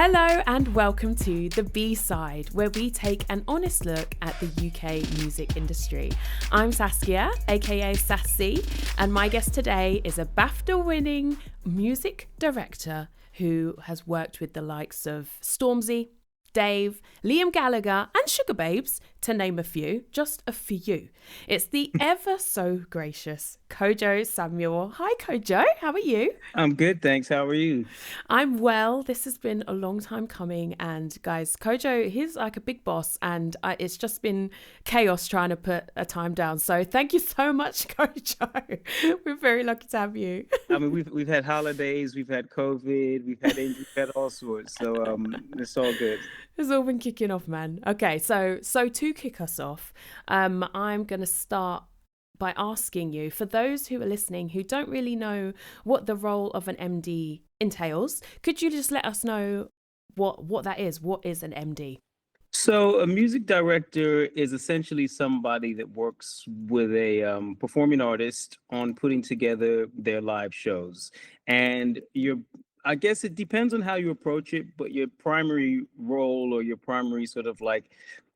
Hello and welcome to The B-Side, where we take an honest look at the UK music industry. I'm Saskia, aka Sassy, and my guest today is a BAFTA-winning music director who has worked with the likes of Stormzy, Dave, Liam Gallagher and Sugababes, to name a few, just a few. It's the ever so gracious Kojo Samuel. Hi Kojo, how are you? I'm good, thanks. How are you? I'm well. This has been a long time coming, and guys, Kojo, he's like a big boss, and it's just been chaos trying to put a time down. So thank you so much, Kojo. We're very lucky to have you. I mean, we've had holidays, we've had COVID, we've had all sorts. So it's all good. It's all been kicking off, man. Okay, so to kick us off, I'm gonna start by asking you, for those who are listening who don't really know what the role of an MD entails, could you just let us know what that is? What is an MD? So a music director is essentially somebody that works with a performing artist on putting together their live shows. And I guess it depends on how you approach it, but your primary role or your primary sort of like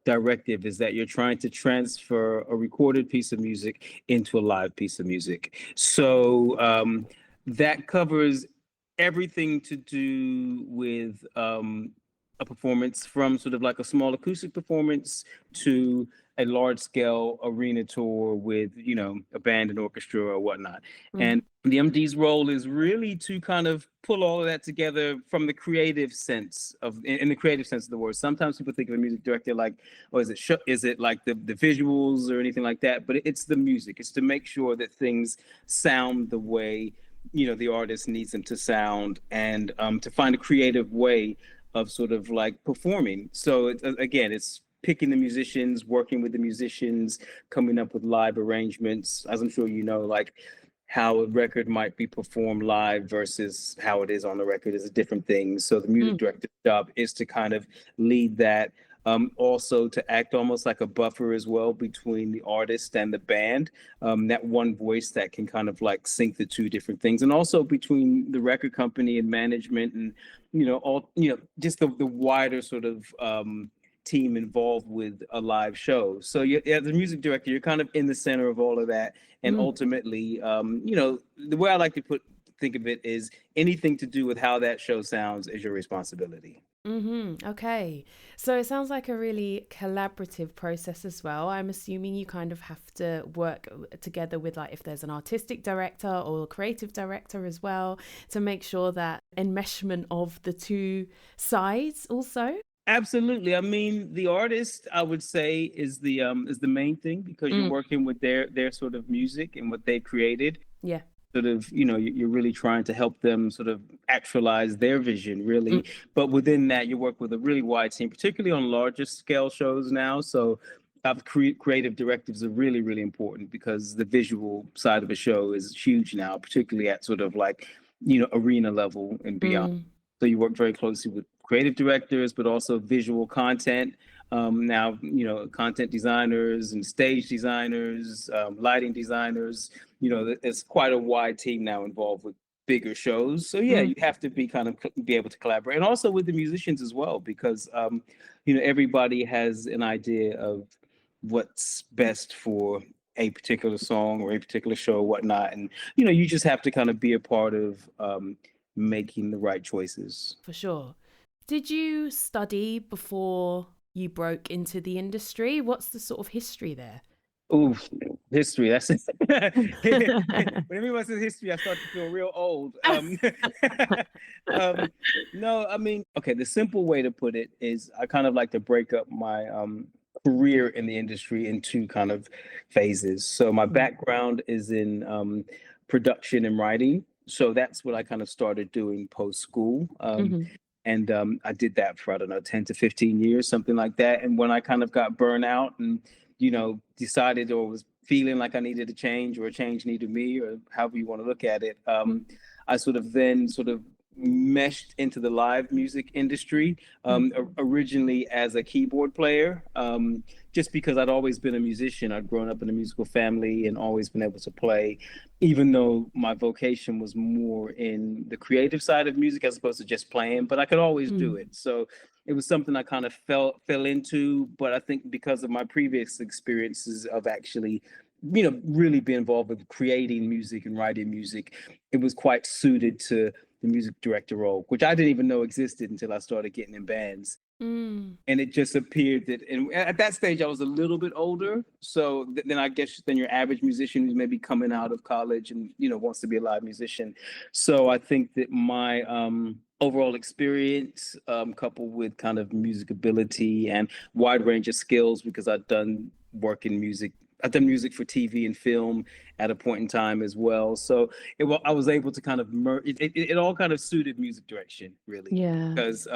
directive is that you're trying to transfer a recorded piece of music into a live piece of music. So that covers everything to do with a performance, from sort of like a small acoustic performance to a large scale arena tour with, a band and orchestra or whatnot. Mm. And the MD's role is really to kind of pull all of that together from the creative sense in the creative sense of the word. Sometimes people think of a music director like, oh, is it like the visuals or anything like that? But it's the music. It's to make sure that things sound the way, the artist needs them to sound, and to find a creative way of sort of like performing. So it's picking the musicians, working with the musicians, coming up with live arrangements. As I'm sure you know, like how a record might be performed live versus how it is on the record is a different thing. So the music director's job is to kind of lead that. Also to act almost like a buffer as well between the artist and the band, that one voice that can kind of like sync the two different things, and also between the record company and management, and just the wider sort of team involved with a live show. So as a music director, you're kind of in the center of all of that, and ultimately, the way I like to think of it is anything to do with how that show sounds is your responsibility. Okay. So it sounds like a really collaborative process as well. I'm assuming you kind of have to work together with, like, if there's an artistic director or a creative director as well, to make sure that enmeshment of the two sides also. Absolutely. I mean, the artist, I would say, is the main thing, because you're working with their sort of music and what they've created. Yeah. Sort of, you're really trying to help them sort of actualize their vision, really. But within that, you work with a really wide team, particularly on larger scale shows now. So creative directives are really, really important, because the visual side of a show is huge now, particularly at sort of like, arena level and beyond. So you work very closely with creative directors, but also visual content. Now, content designers and stage designers, lighting designers, it's quite a wide team now involved with bigger shows. So yeah, you have to be able to collaborate, and also with the musicians as well, because, everybody has an idea of what's best for a particular song or a particular show or whatnot. And, you just have to kind of be a part of making the right choices. For sure. Did you study before you broke into the industry? What's the sort of history there? Oh, history. That's it. When everyone says history, I start to feel real old. No, I mean, okay, the simple way to put it is I kind of like to break up my career in the industry in two kind of phases. So my background is in production and writing. So that's what I kind of started doing post school. And I did that for, I don't know, 10 to 15 years, something like that. And when I kind of got burnt out and, decided or was feeling like I needed a change, or a change needed me, or however you want to look at it, I sort of meshed into the live music industry, originally as a keyboard player, just because I'd always been a musician. I'd grown up in a musical family and always been able to play, even though my vocation was more in the creative side of music as opposed to just playing, but I could always do it. So it was something I kind of fell into, but I think because of my previous experiences of actually, really being involved with creating music and writing music, it was quite suited to the music director role, which I didn't even know existed until I started getting in bands. And it just appeared that, and at that stage I was a little bit older. So then I guess then your average musician who's maybe coming out of college and, wants to be a live musician. So I think that my overall experience, coupled with kind of music ability and wide range of skills, because I've done work in music. I've done music for TV and film at a point in time as well. So I was able to kind of it all kind of suited music direction, really. Yeah. Because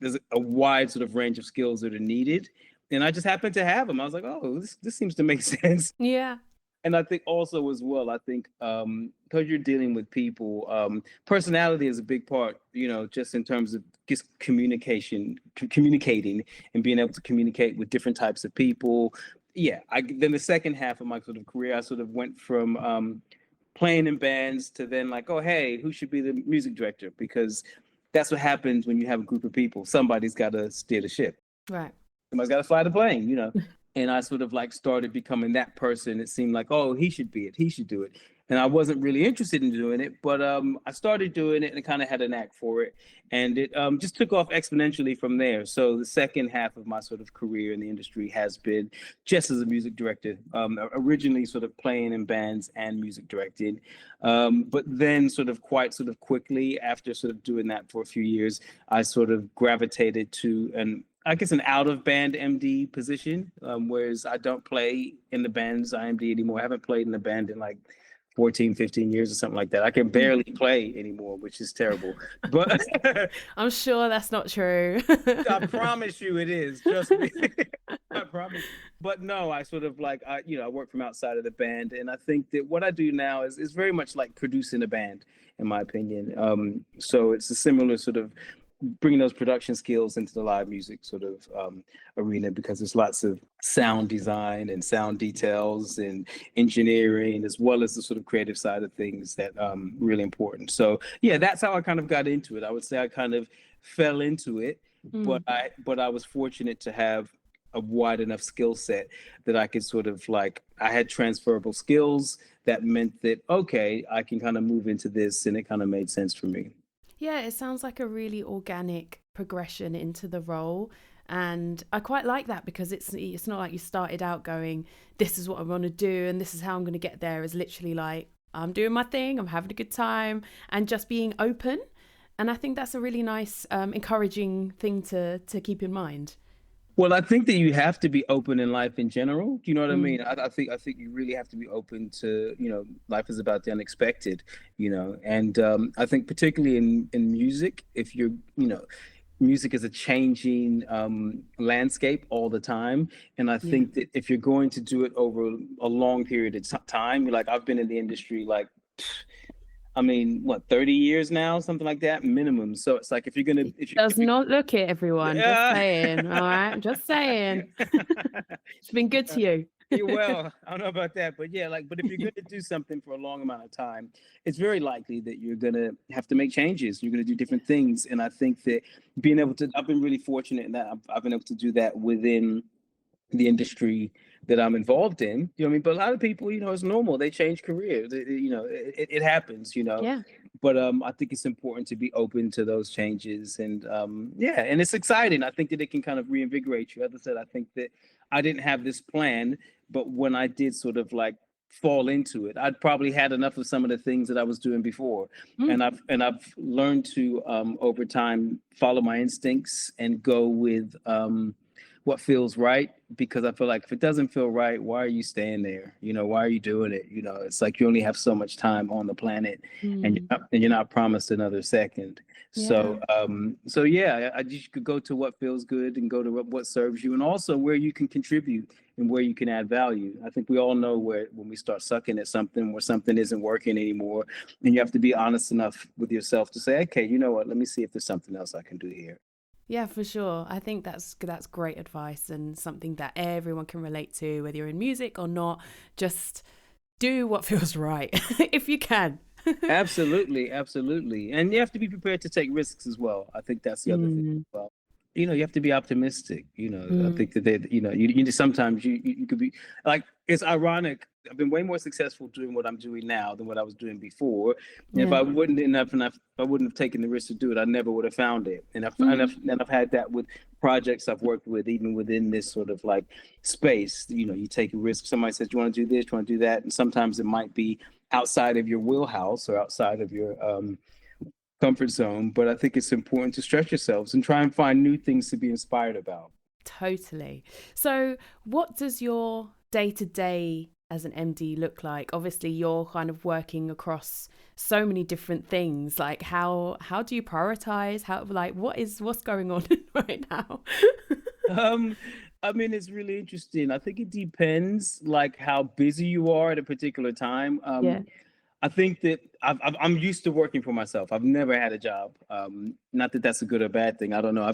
there's a wide sort of range of skills that are needed. And I just happened to have them. I was like, oh, this seems to make sense. Yeah. And I think also as well, because you're dealing with people, personality is a big part, just in terms of just communicating and being able to communicate with different types of people. Yeah, then the second half of my sort of career, I sort of went from playing in bands to then like, oh, hey, who should be the music director? Because that's what happens when you have a group of people. Somebody's got to steer the ship. Right. Somebody's got to fly the plane, And I sort of like started becoming that person. It seemed like, oh, he should be it. He should do it. And I wasn't really interested in doing it, but I started doing it and kind of had a knack for it. And it just took off exponentially from there. So the second half of my sort of career in the industry has been just as a music director, originally sort of playing in bands and music directing. But then quite quickly after sort of doing that for a few years, I sort of gravitated to an out of band MD position, whereas I don't play in the bands I MD anymore. I haven't played in the band in like 14, 15 years or something like that. I can barely play anymore, which is terrible. But I'm sure that's not true. I promise you it is. Trust me. I promise. But no, I sort of like, I work from outside of the band. And I think that what I do now is very much like producing a band, in my opinion. So it's a similar sort of bringing those production skills into the live music sort of arena, because there's lots of sound design and sound details and engineering, as well as the sort of creative side of things that really important. So yeah, that's how I kind of got into it. I would say I kind of fell into it, but I was fortunate to have a wide enough skill set that I could sort of like, I had transferable skills that meant that, okay, I can kind of move into this, and it kind of made sense for me. Yeah, it sounds like a really organic progression into the role. And I quite like that, because it's not like you started out going, this is what I want to do and this is how I'm going to get there. It's literally like, I'm doing my thing, I'm having a good time, and just being open. And I think that's a really nice, encouraging thing to keep in mind. Well, I think that you have to be open in life in general. Do you know what I mean? I think you really have to be open to, life is about the unexpected, and I think particularly in music, if you're, music is a changing landscape all the time. And I think that if you're going to do it over a long period of time, like I've been in the industry, like, 30 years now, something like that, minimum. So it's like, does not look it, everyone. Just saying. All right. Just saying. It's been good to you. Well, I don't know about that, but yeah, but if you're going to do something for a long amount of time, it's very likely that you're going to have to make changes. You're going to do different things. And I think that I've been really fortunate in that I've been able to do that within the industry that I'm involved in, but a lot of people, it's normal. They change careers, it happens, Yeah. But I think it's important to be open to those changes, and and it's exciting. I think that it can kind of reinvigorate you. As I said, I think that I didn't have this plan, but when I did sort of like fall into it, I'd probably had enough of some of the things that I was doing before. And I've learned to over time follow my instincts and go with what feels right, because I feel like if it doesn't feel right, why are you staying there? Why are you doing it? It's like you only have so much time on the planet, and you're not promised another second. So I just could go to what feels good and go to what serves you, and also where you can contribute and where you can add value. I think we all know when we start sucking at something, where something isn't working anymore, and you have to be honest enough with yourself to say, okay, you know what, let me see if there's something else I can do here. Yeah, for sure. I think that's great advice and something that everyone can relate to, whether you're in music or not. Just do what feels right if you can. Absolutely, absolutely. And you have to be prepared to take risks as well. I think that's the other thing Mm, as well. You have to be optimistic. I mm, think that you sometimes you could be like, it's ironic. I've been way more successful doing what I'm doing now than what I was doing before. And if yeah. I wouldn't enough and if I wouldn't have taken the risk to do it, I never would have found it. And I've had that with projects I've worked with, even within this sort of like space. You take a risk. Somebody says, you want to do this, you want to do that, and sometimes it might be outside of your wheelhouse or outside of your comfort zone. But I think it's important to stretch yourselves and try and find new things to be inspired about. Totally. So, what does your day to day as an MD look like? Obviously, you're kind of working across so many different things. Like, how do you prioritize? How, like, what's going on right now? Um, I mean, it's really interesting. I think it depends, like how busy you are at a particular time. Yeah. I think that I'm used to working for myself. I've never had a job. Not that that's a good or bad thing. I don't know.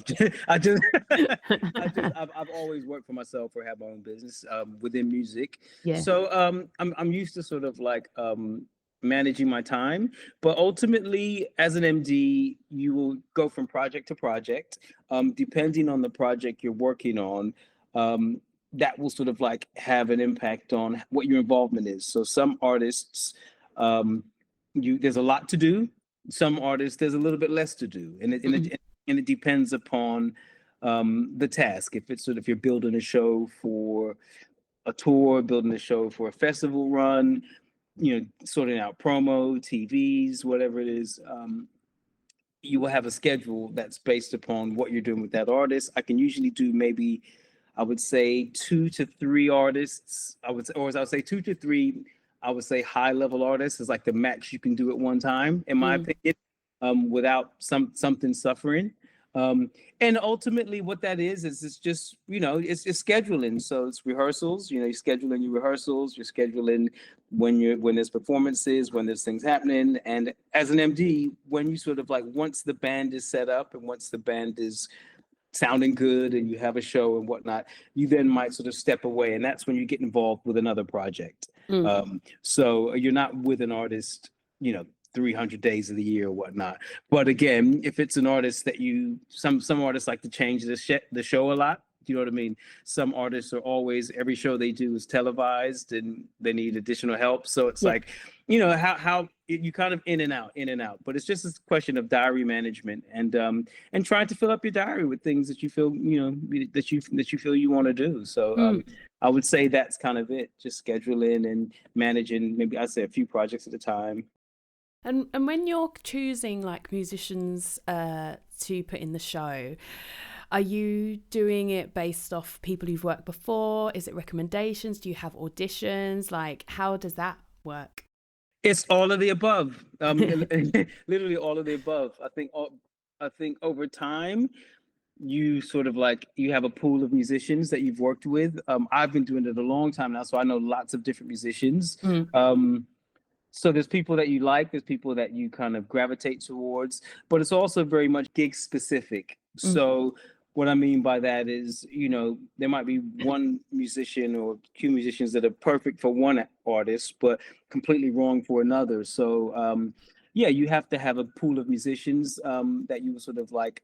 I've always worked for myself or had my own business within music. Yeah. So I'm used to sort of like managing my time. But ultimately, as an MD, you will go from project to project, depending on the project you're working on. That will sort of like have an impact on what your involvement is. So some artists, um, there's a lot to do. Some artists, there's a little bit less to do, and it depends upon the task. If you're building a show for a tour, building a show for a festival run, sorting out promo, TVs, whatever it is, you will have a schedule that's based upon what you're doing with that artist. I can usually do maybe, I would say 2 to 3 artists. I would say 2 to 3. I would say high level artists is like the max you can do at one time, in my Mm, opinion, without something suffering. Um, and ultimately, what that is it's just it's scheduling. So it's rehearsals. You're scheduling your rehearsals. You're scheduling when there's performances, when there's things happening. And as an MD, when you sort of like once the band is set up and once the band is sounding good and you have a show and whatnot, you then might sort of step away, and that's when you get involved with another project. mm. So you're not with an artist, 300 days of the year or whatnot. But again, if it's an artist that some artists like to change the show a lot. Do you know what I mean? Some artists are always, every show they do is televised and they need additional help. So it's Yeah. like, how you kind of in and out. But it's just a question of diary management and trying to fill up your diary with things that you feel, that you feel you want to do. So Mm. I would say that's kind of it. Just scheduling and managing, maybe I'd say a few projects at a time. And when you're choosing like musicians to put in the show, are you doing it based off people you've worked before? Is it recommendations? Do you have auditions? Like, how does that work? It's all of the above. Literally all of the above. I think over time you sort of like you have a pool of musicians that you've worked with. I've been doing it a long time now, so I know lots of different musicians. Mm, So there's people that you like, there's people that you kind of gravitate towards, but it's also very much gig specific. mm, So what I mean by that is, there might be one musician or two musicians that are perfect for one artist, but completely wrong for another. So yeah, you have to have a pool of musicians that you sort of like,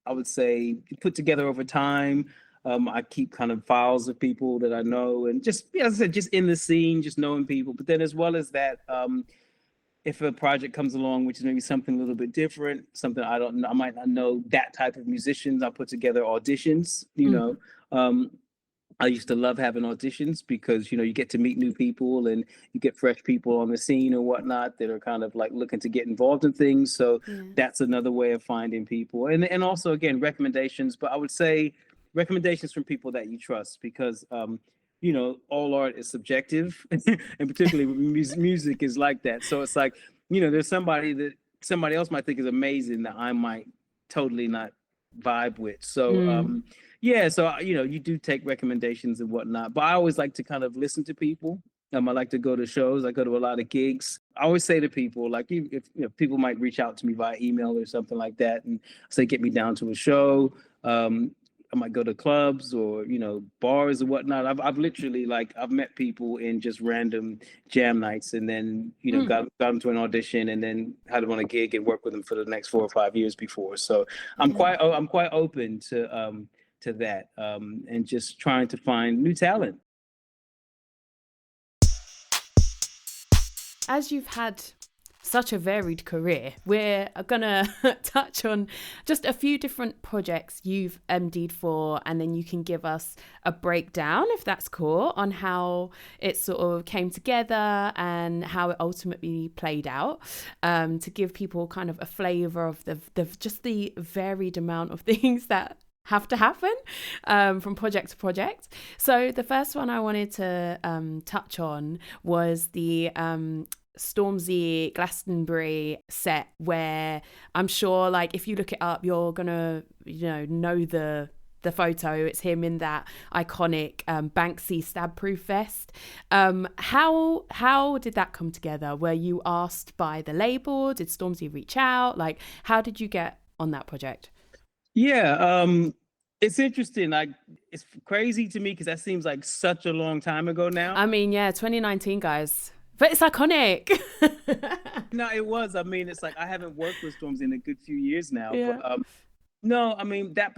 I would say, put together over time. I keep kind of files of people that I know, and just, as I said, just in the scene, just knowing people. But then, as well as that, if a project comes along, which is maybe something a little bit different, something I don't know, I might not know that type of musicians. I put together auditions. mm. I used to love having auditions because you get to meet new people and you get fresh people on the scene or whatnot that are kind of like looking to get involved in things. So Yeah. that's another way of finding people, and also again recommendations. But I would say recommendations from people that you trust, because all art is subjective, and particularly with music is like that. So it's like there's somebody that somebody else might think is amazing that I might totally not vibe with. So Mm, yeah, so you do take recommendations and whatnot, but I always like to kind of listen to people I like to go to shows. I go to a lot of gigs. I always say to people, like, if people might reach out to me via email or something like that, and say, get me down to a show. I might go to clubs or bars or whatnot. I've literally I've met people in just random jam nights, and then got them to an audition, and then had them on a gig and worked with them for the next 4 or 5 years before. So I'm quite open to that, and just trying to find new talent. As you've had such a varied career, we're gonna touch on just a few different projects you've MD'd for, and then you can give us a breakdown, if that's cool, on how it sort of came together and how it ultimately played out, to give people kind of a flavour of the varied amount of things that have to happen from project to project. So the first one I wanted to touch on was the Stormzy Glastonbury set, where I'm sure if you look it up, you're gonna know the photo. It's him in that iconic Banksy stab proof vest. How did that come together? Were you asked by the label? Did Stormzy reach out? How did you get on that project? Yeah, it's interesting. It's crazy to me because that seems like such a long time ago now. I mean, yeah, 2019, guys. But it's iconic. No, it was. I mean, it's I haven't worked with Stormzy in a good few years now. Yeah. But no, I mean, that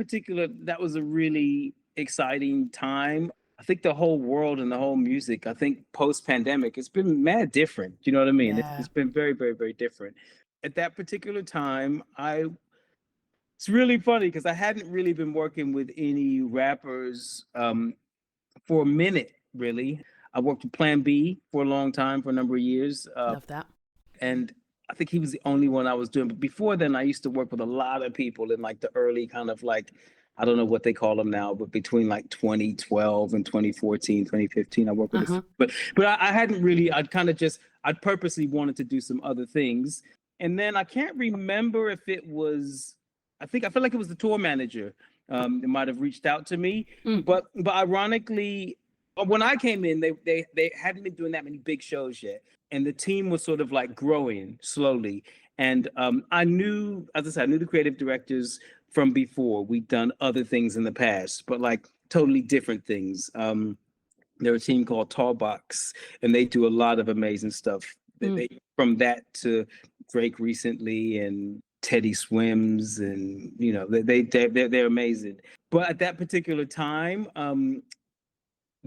was a really exciting time. I think the whole world and the whole music, I think post-pandemic, it's been mad different. You know what I mean? Yeah. It's been very, very, very different. At that particular time, it's really funny because I hadn't really been working with any rappers for a minute, really. I worked with Plan B for a long time, for a number of years. Love that. And I think he was the only one I was doing. But before then, I used to work with a lot of people in the early kind of I don't know what they call them now, but between 2012 and 2014, 2015, I worked with this. But I hadn't really, I'd purposely wanted to do some other things. And then I can't remember if it was, I feel like it was the tour manager that might have reached out to me. But ironically, when I came in, they hadn't been doing that many big shows yet. And the team was sort of growing slowly. And I knew, as I said, I knew the creative directors from before. We'd done other things in the past, but totally different things. They're a team called Tallbox, and they do a lot of amazing stuff. They from that to Drake recently and Teddy Swims, and they're amazing. But at that particular time,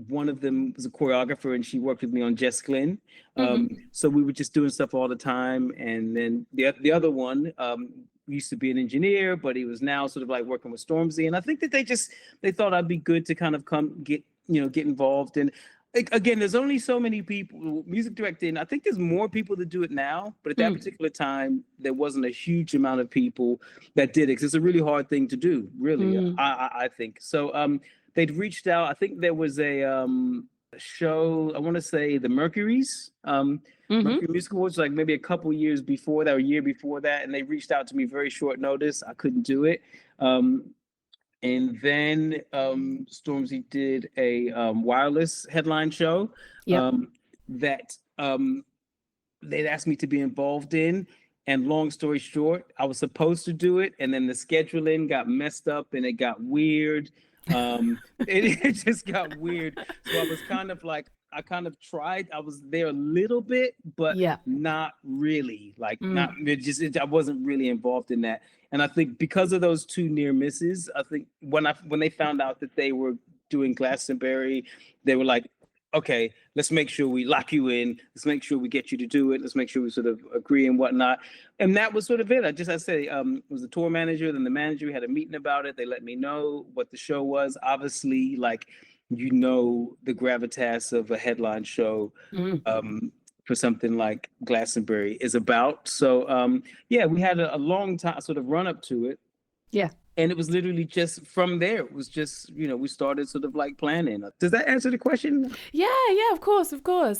one of them was a choreographer, and she worked with me on Jess Glynn. So we were just doing stuff all the time. And then the other one used to be an engineer, but he was now sort of working with Stormzy. And I think that they thought I'd be good to kind of come get involved. And again, there's only so many people music directing. I think there's more people that do it now, but at that particular time, there wasn't a huge amount of people that did it, because it's a really hard thing to do, really. I think so. They'd reached out. I think there was a show, I want to say the Mercury's, Mercury Music Awards, maybe a couple years before that, or a year before that. And they reached out to me very short notice. I couldn't do it. And then Stormzy did a wireless headline show that they'd asked me to be involved in. And long story short, I was supposed to do it. And then the scheduling got messed up and it got weird. It just got weird. So I was kind of I kind of tried. I was there a little bit, but not really. I wasn't really involved in that. And I think because of those two near misses, I think when they found out that they were doing Glastonbury, they were like, okay, let's make sure we lock you in. Let's make sure we get you to do it. Let's make sure we sort of agree and whatnot. And that was sort of it. I was the tour manager, then the manager. We had a meeting about it. They let me know what the show was. Obviously, the gravitas of a headline show for something like Glastonbury is about. So, we had a long time sort of run up to it. Yeah. And it was literally just from there. It was just, we started sort of planning. Does that answer the question? Yeah, of course.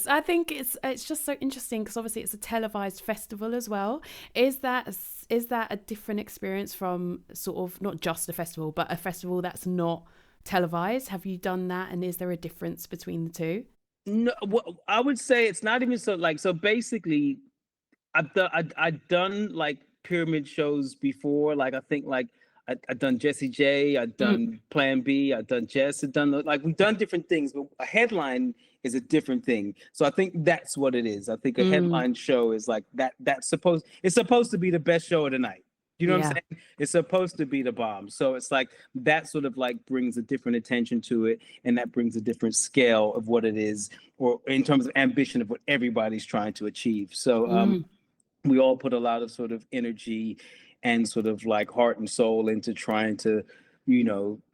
I think it's just so interesting because obviously it's a televised festival as well. Is that a different experience from sort of not just a festival, but a festival that's not televised? Have you done that? And is there a difference between the two? No, well, I would say it's not even so like so. Basically, I've done like pyramid shows before. Like I think like I've done Jessie J, I've done Plan B, I've done Jess, I've done like we've done different things, but a headline is a different thing. So I think that's what it is. I think a headline show is like that. It's supposed to be the best show of the night. You know what I'm saying? It's supposed to be the bomb. So it's like that sort of like brings a different attention to it, and that brings a different scale of what it is, or in terms of ambition of what everybody's trying to achieve. So we all put a lot of sort of energy and sort of like heart and soul into trying to,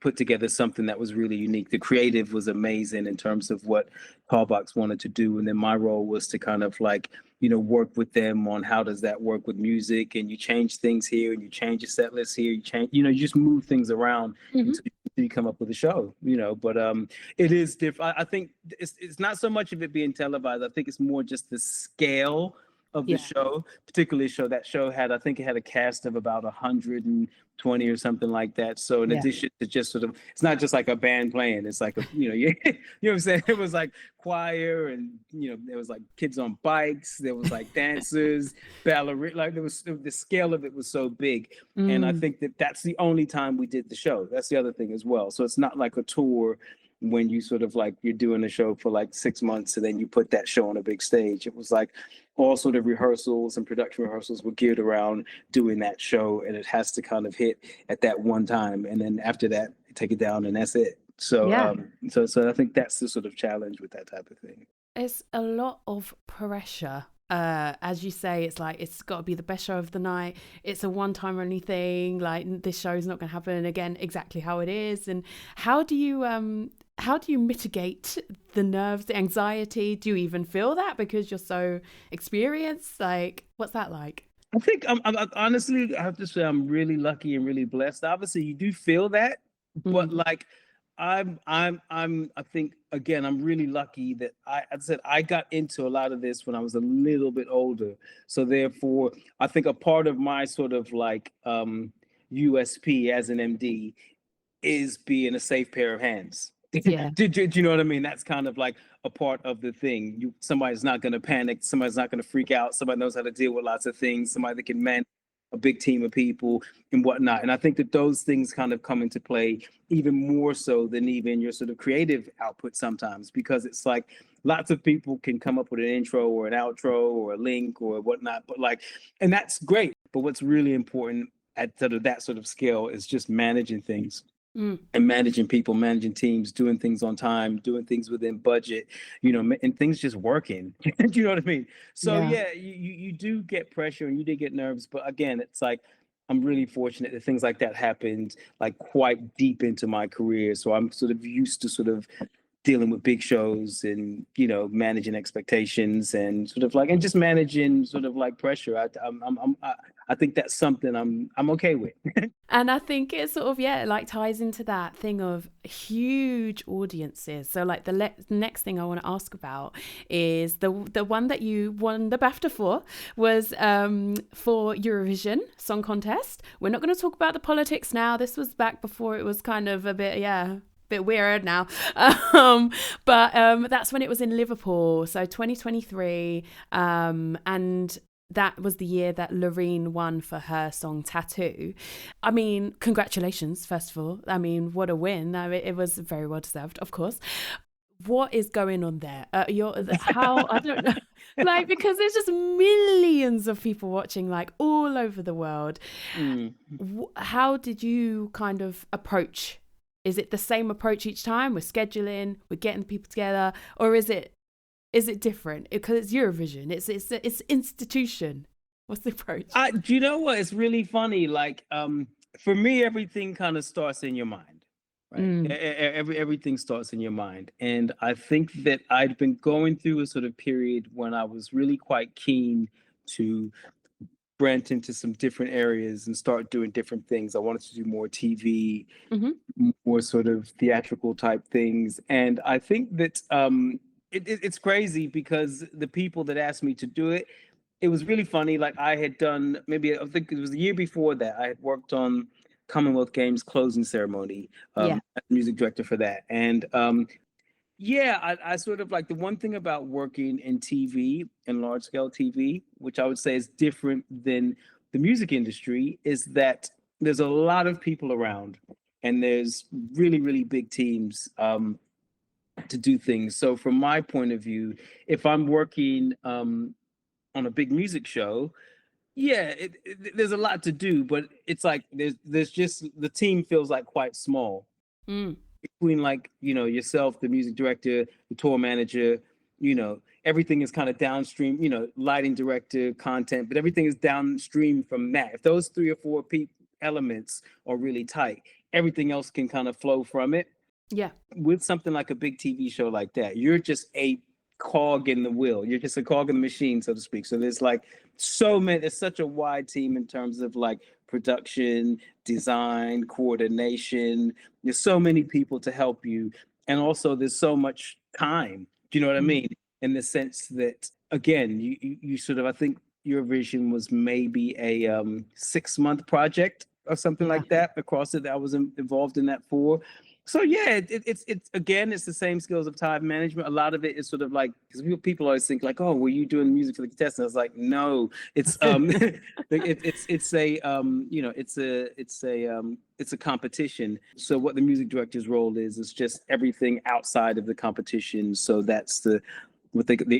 put together something that was really unique. The creative was amazing in terms of what Callbox wanted to do. And then my role was to kind of like, work with them on how does that work with music, and you change things here and you change your set list here, you change, you just move things around until you come up with a show, but it is different. I think it's not so much of it being televised. I think it's more just the scale of the show, particularly that show had, I think it had a cast of about 120 or something like that. So in addition to just sort of, it's not just like a band playing, it's like, you know what I'm saying? It was like choir and, there was like kids on bikes, there was like dancers, ballerina, like the scale of it was so big. And I think that's the only time we did the show. That's the other thing as well. So it's not like a tour when you sort of like, you're doing a show for like 6 months and then you put that show on a big stage. It was like all sort of rehearsals and production rehearsals were geared around doing that show, and it has to kind of hit at that one time, and then after that take it down and that's it. So so I think that's the sort of challenge with that type of thing. It's a lot of pressure. As you say, it's like it's got to be the best show of the night. It's a one-time only thing. Like this show is not going to happen again exactly how it is. And how do you mitigate the nerves, the anxiety? Do you even feel that because you're so experienced? Like, what's that like? I think I'm honestly, I have to say I'm really lucky and really blessed. Obviously, you do feel that, but like I think again, I'm really lucky that I got into a lot of this when I was a little bit older. So therefore, I think a part of my sort of like USP as an MD is being a safe pair of hands. Yeah. Do you know what I mean? That's kind of like a part of the thing. Somebody's not going to panic. Somebody's not going to freak out. Somebody knows how to deal with lots of things. Somebody that can manage a big team of people and whatnot. And I think that those things kind of come into play even more so than even your sort of creative output sometimes, because it's like lots of people can come up with an intro or an outro or a link or whatnot, but like, and that's great. But what's really important at sort of that sort of scale is just managing things. And managing people, managing teams, doing things on time, doing things within budget, and things just working. Do you know what I mean? So yeah, you do get pressure and you do get nerves, but again, it's like I'm really fortunate that things like that happened like quite deep into my career. So I'm sort of used to sort of dealing with big shows and managing expectations and sort of like and just managing sort of like pressure. I think that's something I'm okay with. And I think it sort of like ties into that thing of huge audiences. So like the next thing I want to ask about is the one that you won the BAFTA for was for Eurovision Song Contest. We're not going to talk about the politics now. This was back before it was kind of a bit weird now, but that's when it was in Liverpool, so 2023, and that was the year that Loreen won for her song Tattoo. I mean, congratulations, first of all. I mean, what a win. I mean, it was very well deserved, of course. What is going on there? I don't know, like, because there's just millions of people watching, like all over the world. How did you kind of approach? Is it the same approach each time? We're scheduling, we're getting people together, or is it different? Because it's Eurovision, it's institution. What's the approach? Do you know what? It's really funny. Like, for me, everything kind of starts in your mind, right? Everything starts in your mind, and I think that I'd been going through a sort of period when I was really quite keen to branch into some different areas and start doing different things. I wanted to do more TV, more sort of theatrical type things. And I think that it's crazy because the people that asked me to do it, it was really funny. Like I had done, maybe I think it was the year before that, I had worked on Commonwealth Games closing ceremony as music director for that. And Yeah, I sort of like the one thing about working in TV and large scale TV, which I would say is different than the music industry, is that there's a lot of people around and there's really, really big teams to do things. So from my point of view, if I'm working on a big music show, yeah, there's a lot to do, but it's like there's just the team feels like quite small Mm. between like yourself, the music director, the tour manager. Everything is kind of downstream. Lighting director, content, but everything is downstream from that. If those three or four elements are really tight, everything else can kind of flow from it. Yeah. With something like a big TV show like that, you're just a cog in the wheel. You're just a cog in the machine, so to speak. So there's like there's such a wide team in terms of like production, design, coordination. There's so many people to help you. And also there's so much time. Do you know what I mean? In the sense that, again, you sort of, I think Eurovision was maybe a 6-month project or something like that across it that I was involved in that for. So yeah, it's again, it's the same skills of time management. A lot of it is sort of like, because people always think like, oh, were you doing music for the contestants? I was like, no, it's it's a competition. So what the music director's role is just everything outside of the competition. So that's the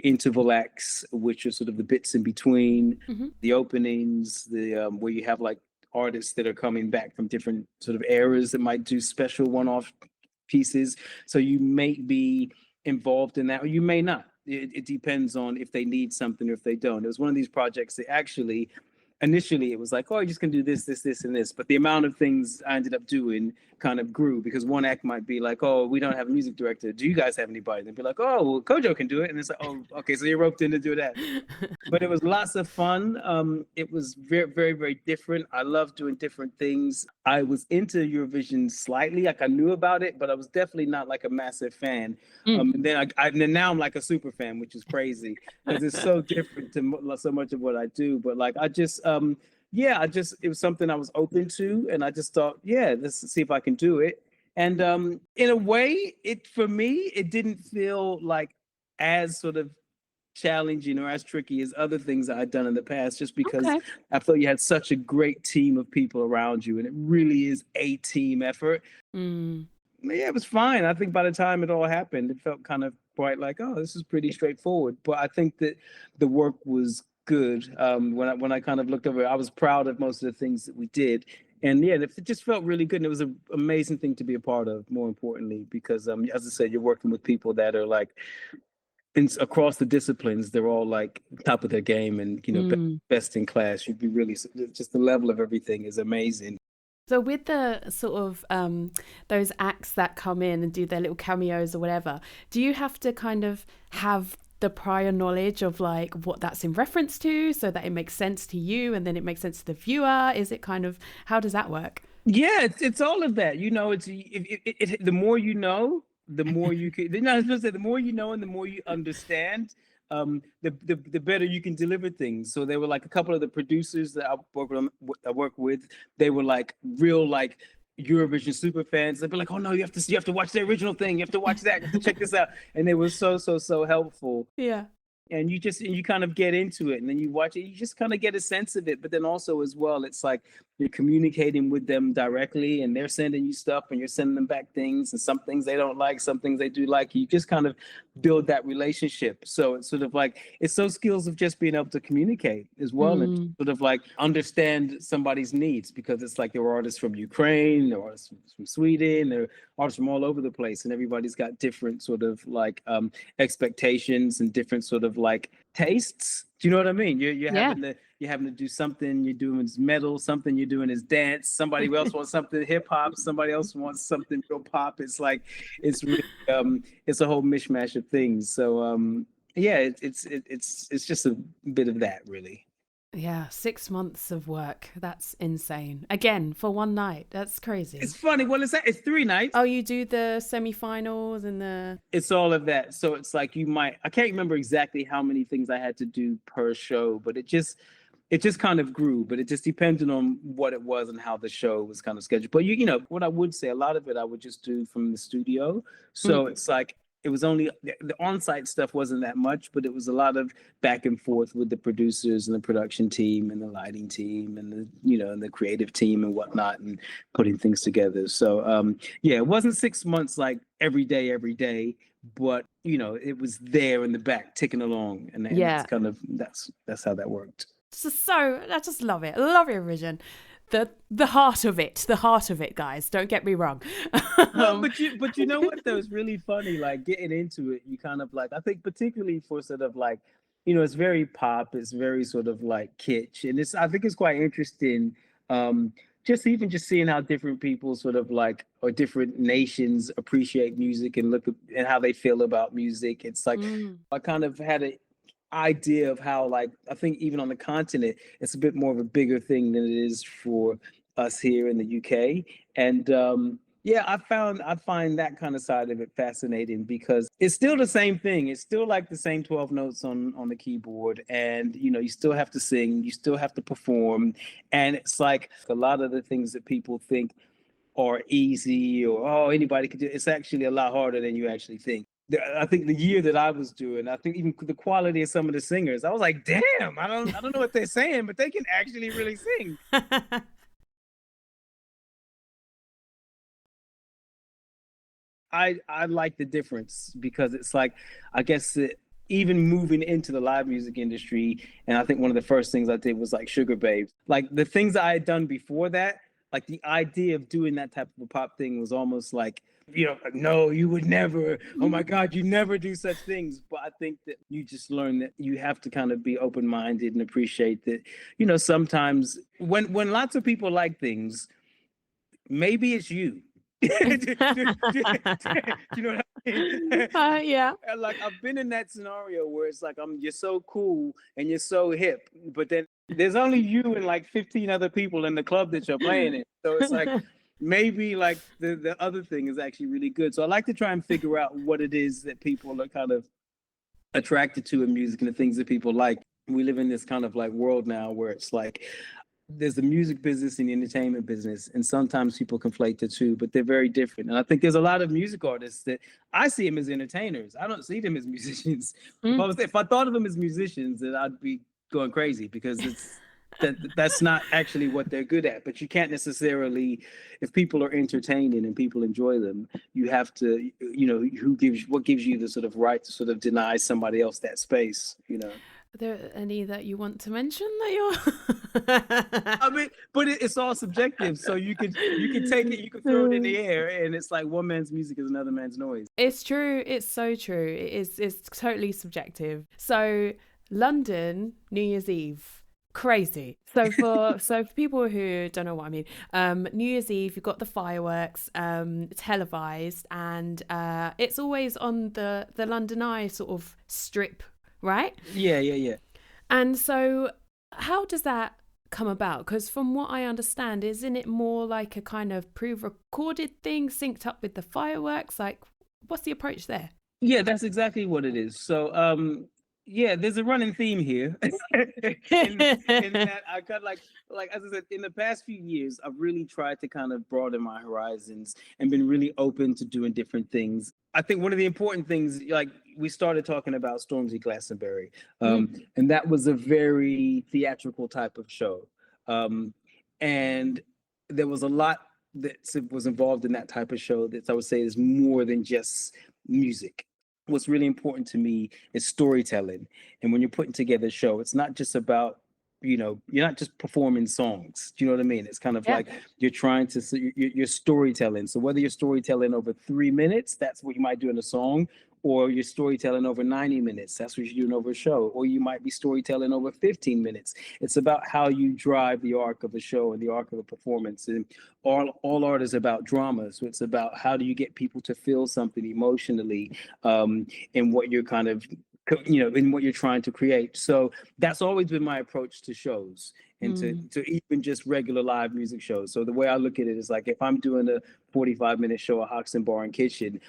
interval acts, which are sort of the bits in between, the openings, the where you have like artists that are coming back from different sort of eras that might do special one-off pieces. So you may be involved in that, or you may not. It depends on if they need something or if they don't. It was one of these projects that actually, initially it was like, oh, you just can do this, this, this, and this. But the amount of things I ended up doing kind of grew, because one act might be like, oh, we don't have a music director. Do you guys have anybody? They'd be like, oh, well, Kojo can do it. And it's like, oh, okay, so you're roped in to do that. But it was lots of fun. It was very, very, very different. I love doing different things. I was into Eurovision slightly, like I knew about it, but I was definitely not like a massive fan. And then now I'm like a super fan, which is crazy because it's so different to so much of what I do. But like, I just, it was something I was open to, and I just thought, yeah, let's see if I can do it. And in a way, for me, it didn't feel like as sort of challenging or as tricky as other things that I'd done in the past, just because I felt you had such a great team of people around you, and it really is a team effort. Yeah, it was fine. I think by the time it all happened, it felt kind of quite like, oh, this is pretty straightforward. But I think that the work was good. When I kind of looked over it, I was proud of most of the things that we did. And yeah, it just felt really good. And it was an amazing thing to be a part of, more importantly, because as I said, you're working with people that are like, across the disciplines, they're all like top of their game and, best in class. You'd be really, just the level of everything is amazing. So with the sort of those acts that come in and do their little cameos or whatever, do you have to kind of have the prior knowledge of like what that's in reference to so that it makes sense to you and then it makes sense to the viewer? Is it kind of, how does that work? Yeah, it's all of that. It's the more you know, the more you can. I was supposed to say, the more you know and the more you understand, the better you can deliver things. So there were like a couple of the producers that I work with. They were like real like Eurovision super fans. They'd be like, "Oh no, you have to watch the original thing. You have to watch that. You have to check this out." And they were so helpful. Yeah. And you kind of get into it, and then you watch it, you just kind of get a sense of it. But then also as well, it's like you're communicating with them directly, and they're sending you stuff and you're sending them back things, and some things they don't like, some things they do like. You just kind of build that relationship. So it's sort of like, it's those skills of just being able to communicate as well, and sort of like understand somebody's needs, because it's like there are artists from Ukraine, there are artists from Sweden, there are artists from all over the place, and everybody's got different sort of like expectations and different sort of like tastes. Do you know what I mean? You're having to do something, you're doing metal, something you're doing is dance, somebody else wants something hip hop, somebody else wants something real pop. It's like, it's really it's a whole mishmash of things. So yeah, it's just a bit of that, really. Yeah, 6 months of work. That's insane. Again, for one night. That's crazy. It's funny. Well, it's 3 nights. Oh, you do the semi-finals and the... It's all of that. So it's like I can't remember exactly how many things I had to do per show, but it just kind of grew. But it just depended on what it was and how the show was kind of scheduled. But what I would say, a lot of it I would just do from the studio. So it's like, it was only the on-site stuff wasn't that much, but it was a lot of back and forth with the producers and the production team and the lighting team and the, you know, and the creative team and whatnot, and putting things together. So yeah, it wasn't 6 months like every day, but you know, it was there in the back ticking along, and it's kind of that's how that worked. So I just love it. I love Eurovision. The heart of it, guys. Don't get me wrong. Well, but you know what though? It's really funny. Like getting into it, you kind of like, I think particularly for sort of like, you know, it's very pop. It's very sort of like kitsch, and I think it's quite interesting. Just seeing how different people sort of like, or different nations appreciate music and look at and how they feel about music. It's like I kind of had an idea of how, like, I think even on the continent, it's a bit more of a bigger thing than it is for us here in the UK. And yeah, I find that kind of side of it fascinating, because it's still the same thing. It's still like the same 12 notes on the keyboard, and you know, you still have to sing, you still have to perform, and it's like a lot of the things that people think are easy, or oh, anybody could do, it's actually a lot harder than you actually think. I think the year that I was doing, I think even the quality of some of the singers, I was like, damn, I don't know what they're saying, but they can actually really sing. I like the difference, because it's like, I guess even moving into the live music industry, and I think one of the first things I did was like Sugababes. Like the things that I had done before that, like the idea of doing that type of a pop thing was almost like, you know, like, no, you would never. Oh my God, you never do such things. But I think that you just learn that you have to kind of be open-minded and appreciate that, you know, sometimes when lots of people like things, maybe it's you. Do you know what I mean? Yeah. Like I've been in that scenario where it's like, you're so cool and you're so hip, but then there's only you and like 15 other people in the club that you're playing in. So it's like, maybe like the other thing is actually really good. So I like to try and figure out what it is that people are kind of attracted to in music and the things that people like. We live in this kind of like world now where it's like, there's the music business and the entertainment business, and sometimes people conflate the two, but they're very different. And I think there's a lot of music artists that I see them as entertainers. I don't see them as musicians. If I thought of them as musicians, then I'd be going crazy, because that's not actually what they're good at. But you can't necessarily, if people are entertaining and people enjoy them, you have to, you know, what gives you the sort of right to sort of deny somebody else that space, you know? Are there any that you want to mention that you're? I mean, but it's all subjective. So you can take it, you can throw it in the air, and it's like one man's music is another man's noise. It's true. It's so true. It's totally subjective. So London, New Year's Eve, crazy. So for people who don't know what I mean, New Year's Eve, you've got the fireworks, televised, and it's always on the London Eye sort of strip. Right? Yeah. And so how does that come about? Because from what I understand, isn't it more like a kind of pre-recorded thing synced up with the fireworks? Like, what's the approach there? Yeah, that's exactly what it is. So yeah, there's a running theme here. in that I got like as I said, in the past few years, I've really tried to kind of broaden my horizons and been really open to doing different things. I think one of the important things, like we started talking about Stormzy Glastonbury, and that was a very theatrical type of show. And there was a lot that was involved in that type of show that I would say is more than just music. What's really important to me is storytelling. And when you're putting together a show, it's not just about, you know, you're not just performing songs. Do you know what I mean? It's kind of like you're trying to, you're storytelling. So whether you're storytelling over 3 minutes, that's what you might do in a song, or you're storytelling over 90 minutes, that's what you're doing over a show, or you might be storytelling over 15 minutes. It's about how you drive the arc of a show and the arc of a performance. And all art is about drama. So it's about how do you get people to feel something emotionally in what you're kind of, you know, in what you're trying to create. So that's always been my approach to shows, and to even just regular live music shows. So the way I look at it is like, if I'm doing a 45-minute show at Hoxton Bar and Kitchen,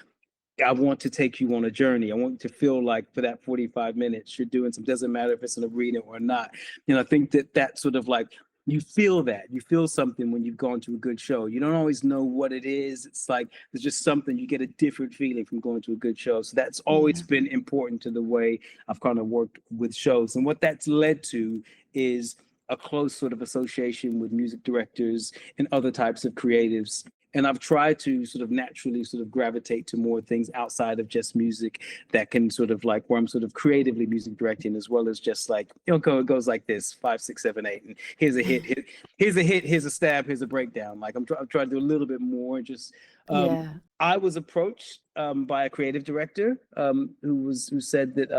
I want to take you on a journey. I want you to feel like for that 45 minutes, you're doing some, doesn't matter if it's an arena or not. And I think that sort of like you feel that. You feel something when you've gone to a good show. You don't always know what it is. It's like there's just something, you get a different feeling from going to a good show. So that's always Yeah. been important to the way I've kind of worked with shows. And what that's led to is a close sort of association with music directors and other types of creatives. And I've tried to sort of naturally sort of gravitate to more things outside of just music that can sort of like where I'm sort of creatively music directing as well as just like, it goes like this, 5, 6, 7, 8, and here's a hit, here's a hit, here's a stab, here's a breakdown. Like I'm trying to do a little bit more. Just Yeah. I was approached by a creative director who said that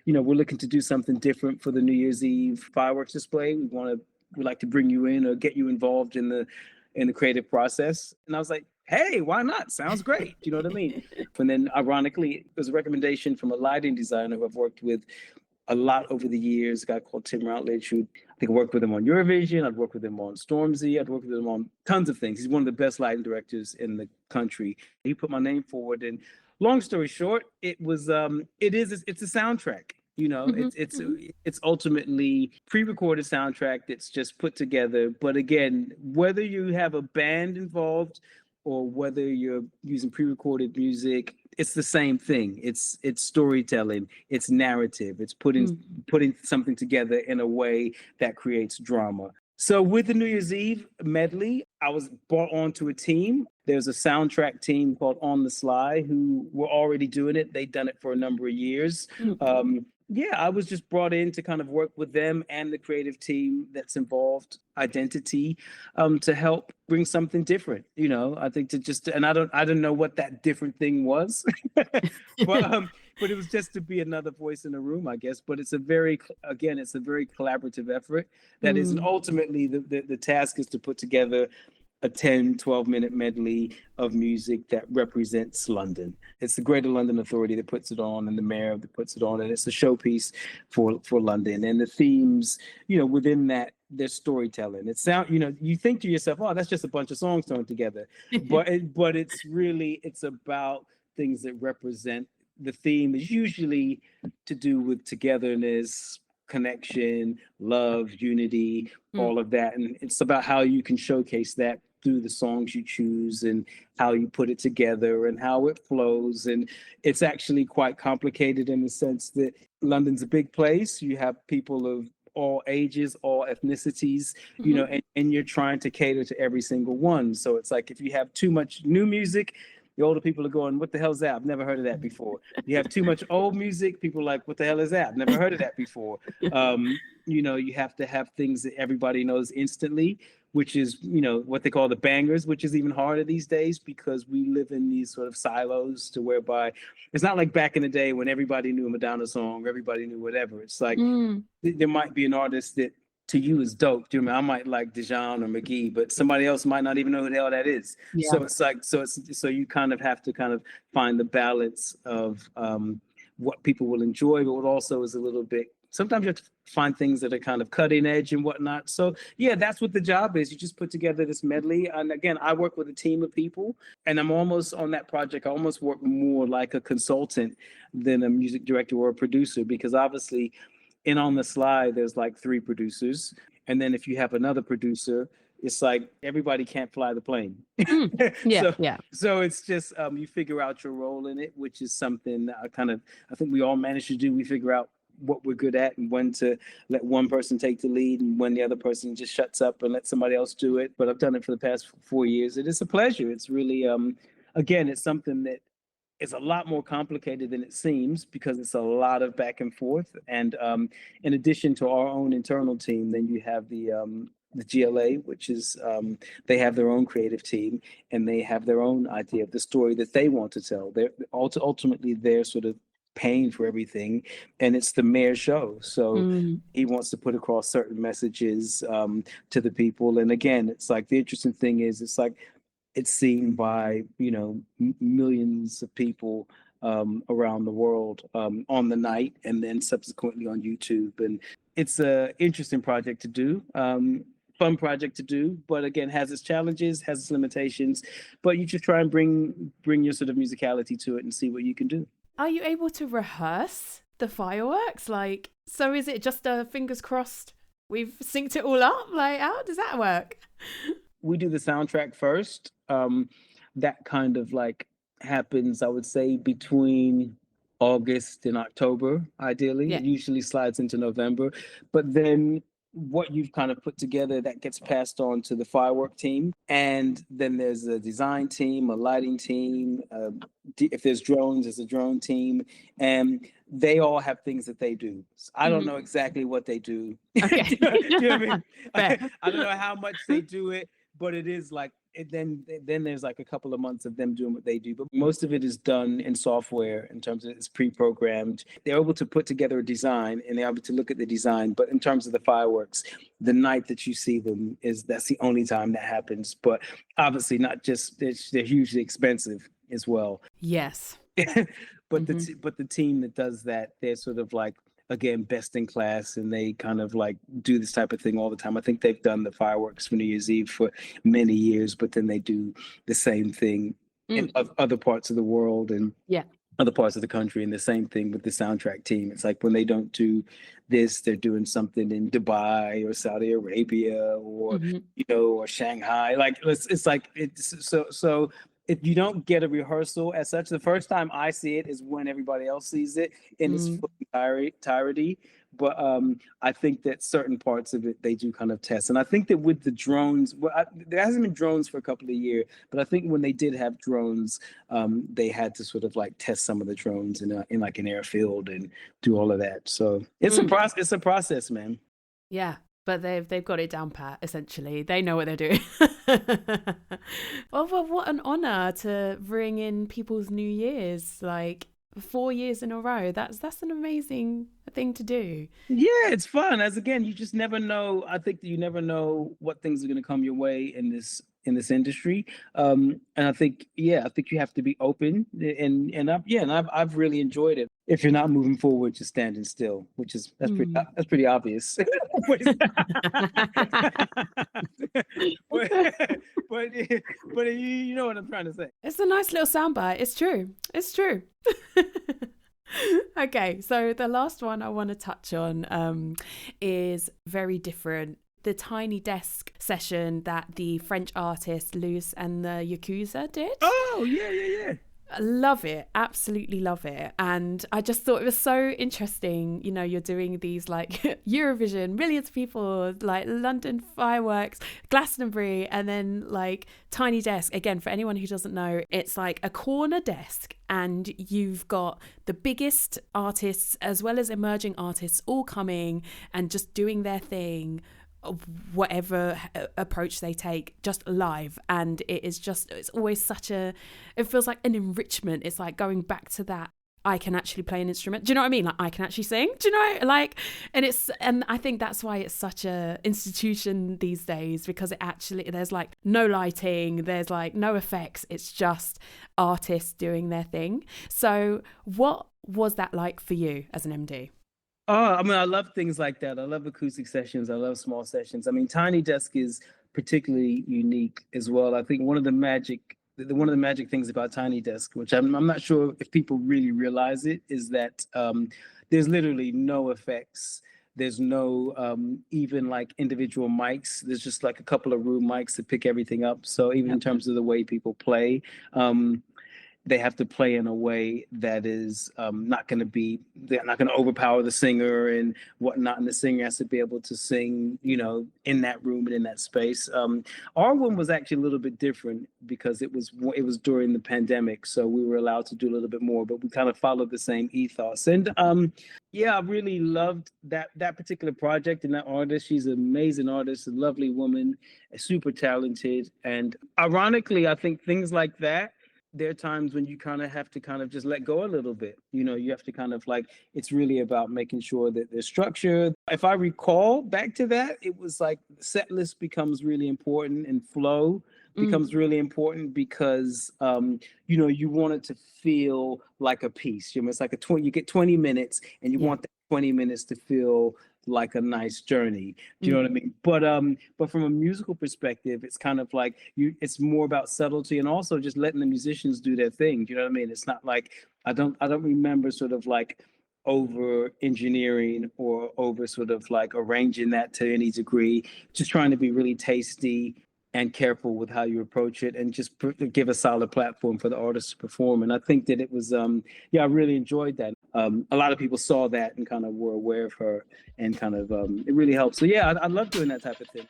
we're looking to do something different for the New Year's Eve fireworks display. We'd like to bring you in or get you involved in the creative process. And I was like, hey, why not? Sounds great. You know what I mean? And then ironically, it was a recommendation from a lighting designer who I've worked with a lot over the years, a guy called Tim Routledge, who I think I worked with him on Eurovision. I'd worked with him on Stormzy. I'd worked with him on tons of things. He's one of the best lighting directors in the country. He put my name forward, and long story short, it's a soundtrack. It's ultimately pre-recorded soundtrack that's just put together. But again, whether you have a band involved or whether you're using pre-recorded music, it's the same thing. It's storytelling, it's narrative, it's putting something together in a way that creates drama. So with the New Year's Eve medley, I was brought onto a team. There's a soundtrack team called On the Sly who were already doing it. They'd done it for a number of years. I was just brought in to kind of work with them and the creative team that's involved, Identity, to help bring something different. I think and I don't know what that different thing was, but it was just to be another voice in the room, I guess. But it's a very collaborative effort. That is, and ultimately the task is to put together a 10, 12-minute medley of music that represents London. It's the Greater London Authority that puts it on and the mayor that puts it on, and it's a showpiece for London. And the themes, within that, there's storytelling. You think to yourself, oh, that's just a bunch of songs thrown together. but it's about things that represent. The theme is usually to do with togetherness, connection, love, unity, all of that. And it's about how you can showcase that through the songs you choose and how you put it together and how it flows. And it's actually quite complicated in the sense that London's a big place. You have people of all ages, all ethnicities, and you're trying to cater to every single one. So it's like if you have too much new music, the older people are going, what the hell is that? I've never heard of that before. You have too much old music, people are like, what the hell is that? I've never heard of that before. You have to have things that everybody knows instantly, which is, what they call the bangers, which is even harder these days because we live in these sort of silos to whereby it's not like back in the day when everybody knew a Madonna song, everybody knew whatever. It's like there might be an artist that to you is dope. Do you know what I mean? I might like Dijon or McGee, but somebody else might not even know who the hell that is. Yeah. So it's like, so you kind of have to kind of find the balance of what people will enjoy, but what also is a little bit, sometimes you have to find things that are kind of cutting edge and whatnot. So yeah, that's what the job is. You just put together this medley. And again, I work with a team of people and I'm almost on that project. I almost work more like a consultant than a music director or a producer, because obviously On the Sly, there's like 3 producers. And then if you have another producer, it's like everybody can't fly the plane. So it's just you figure out your role in it, which is something that I think we all manage to do. We figure out what we're good at and when to let one person take the lead and when the other person just shuts up and let somebody else do it. But I've done it for the past 4 years. It is a pleasure. It's really, again, it's something that is a lot more complicated than it seems because it's a lot of back and forth. And in addition to our own internal team, then you have the GLA, which is they have their own creative team and they have their own idea of the story that they want to tell. Ultimately, they're sort of paying for everything, and it's the mayor's show. So he wants to put across certain messages to the people. And again, it's like the interesting thing is it's like it's seen by, millions of people around the world on the night and then subsequently on YouTube. And it's an interesting project to do, fun project to do, but again, has its challenges, has its limitations, but you just try and bring your sort of musicality to it and see what you can do. Are you able to rehearse the fireworks? So is it just a fingers crossed We've synced it all up. Like, how does that work? We do the soundtrack first. That kind of like happens, I would say, between August and October, ideally. Yeah. It usually slides into November. But then what you've kind of put together, that gets passed on to the firework team. And then there's a design team, a lighting team. If there's drones, there's a drone team. And they all have things that they do. I don't know exactly what they do. Okay. Do you know what I mean? Fair. I don't know how much they do it, but it is like then there's like a couple of months of them doing what they do, but most of it is done in software in terms of it's pre-programmed. They're able to put together a design and they're able to look at the design, but in terms of the fireworks, the night that you see them that's the only time that happens. But obviously not just they're hugely expensive as well. Yes. But the team that does that, they're sort of like, again, best in class, and they kind of like do this type of thing all the time. I think they've done the fireworks for New Year's Eve for many years, but then they do the same thing in other parts of the world and other parts of the country, and the same thing with the soundtrack team. It's like when they don't do this, they're doing something in Dubai or Saudi Arabia or or Shanghai. Like it's like it's so. If you don't get a rehearsal as such, the first time I see it is when everybody else sees it in its full entirety. But I think that certain parts of it, they do kind of test. And I think that with the drones, there hasn't been drones for a couple of years, but I think when they did have drones, they had to sort of like test some of the drones in like an airfield and do all of that. So it's a process, man. Yeah. But they've got it down pat, essentially. They know what they're doing. Well, what an honor to bring in people's New Year's, like 4 years in a row. That's an amazing thing to do. Yeah, it's fun. As again, you just never know. I think that you never know what things are going to come your way in this industry. And I think you have to be open. And I've really enjoyed it. If you're not moving forward, just standing still, which is that's pretty obvious. but you know what I'm trying to say. It's a nice little soundbite. It's true. It's true. Okay, so the last one I want to touch on is very different. The Tiny Desk session that the French artist Luce and the Yakuza did. Oh, yeah. Love it. Absolutely love it. And I just thought it was so interesting. You know, you're doing these like Eurovision, millions of people, like London fireworks, Glastonbury, and then like Tiny Desk. Again, for anyone who doesn't know, it's like a corner desk and you've got the biggest artists as well as emerging artists all coming and just doing their thing, whatever approach they take, just live. And it's always it feels like an enrichment. It's like going back to that, I can actually play an instrument. Do you know what I mean? Like I can actually sing. Do you know? Like, and I think that's why it's such a institution these days, because it actually, there's like no lighting, there's like no effects. It's just artists doing their thing. So what was that like for you as an MD? Oh, I mean, I love things like that. I love acoustic sessions. I love small sessions. I mean, Tiny Desk is particularly unique as well. I think one of the magic things about Tiny Desk, which I'm not sure if people really realize it, is that there's literally no effects. There's no even like individual mics. There's just like a couple of room mics to pick everything up. So even in terms of the way people play, they have to play in a way that is they're not going to overpower the singer and whatnot. And the singer has to be able to sing, in that room and in that space. Our one was actually a little bit different because it was during the pandemic. So we were allowed to do a little bit more, but we kind of followed the same ethos. And I really loved that particular project and that artist. She's an amazing artist, a lovely woman, super talented. And ironically, I think things like that, there are times when you kind of have to kind of just let go a little bit. You have to kind of like, it's really about making sure that there's structure. If I recall back to that, it was like set list becomes really important and flow becomes really important because, you want it to feel like a piece. It's like you get 20 minutes and you want that 20 minutes to feel like a nice journey. Do you know what I mean? But from a musical perspective, it's kind of like it's more about subtlety and also just letting the musicians do their thing. Do you know what I mean? It's not like I don't remember sort of like over engineering or over sort of like arranging that to any degree. Just trying to be really tasty and careful with how you approach it, and just give a solid platform for the artist to perform. And I think that it was, yeah, I really enjoyed that. A lot of people saw that and kind of were aware of her, and kind of, it really helped. So yeah, I love doing that type of thing.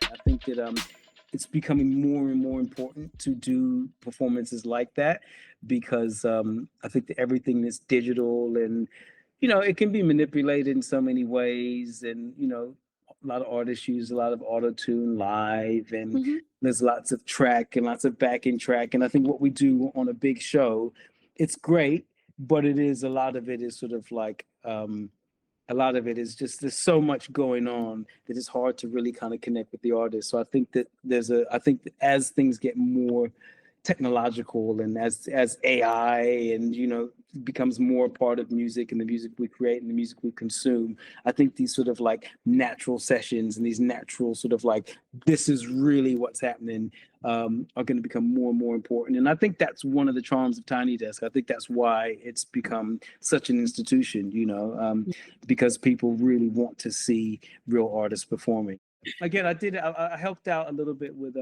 I think that it's becoming more and more important to do performances like that, because I think that everything is digital, and it can be manipulated in so many ways, and a lot of artists use a lot of auto tune live, and there's lots of track and lots of backing track. And I think what we do on a big show, it's great, but a lot of it is sort of like, a lot of it is just, there's so much going on that it's hard to really kind of connect with the artist. So I think that I think that as things get more technological, and as AI and becomes more a part of music and the music we create and the music we consume, I think these sort of like natural sessions and these natural sort of like, this is really what's happening, are going to become more and more important. And I think that's one of the charms of Tiny Desk. I think that's why it's become such an institution, because people really want to see real artists performing. Again, I helped out a little bit with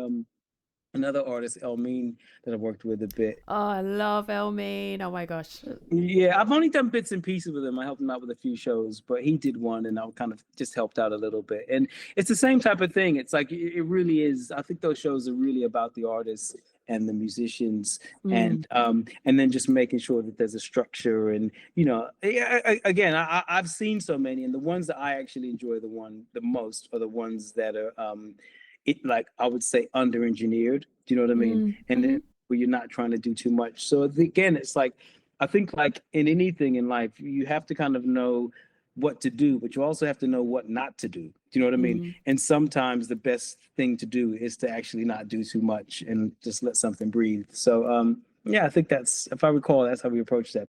another artist, MDing, that I worked with a bit. Oh, I love MDing. Oh my gosh. Yeah, I've only done bits and pieces with him. I helped him out with a few shows, but he did one, and I kind of just helped out a little bit. And it's the same type of thing. It's like, it really is. I think those shows are really about the artists and the musicians, and then just making sure that there's a structure. And again, I've seen so many, and the ones that I actually enjoy the most are the ones that are like, I would say, under engineered. Do you know what I mean? And then where you're not trying to do too much. So again, it's like, I think like in anything in life, you have to kind of know what to do, but you also have to know what not to do. Do you know what I mean? And sometimes the best thing to do is to actually not do too much and just let something breathe. So yeah, I think that's, if I recall, that's how we approach that.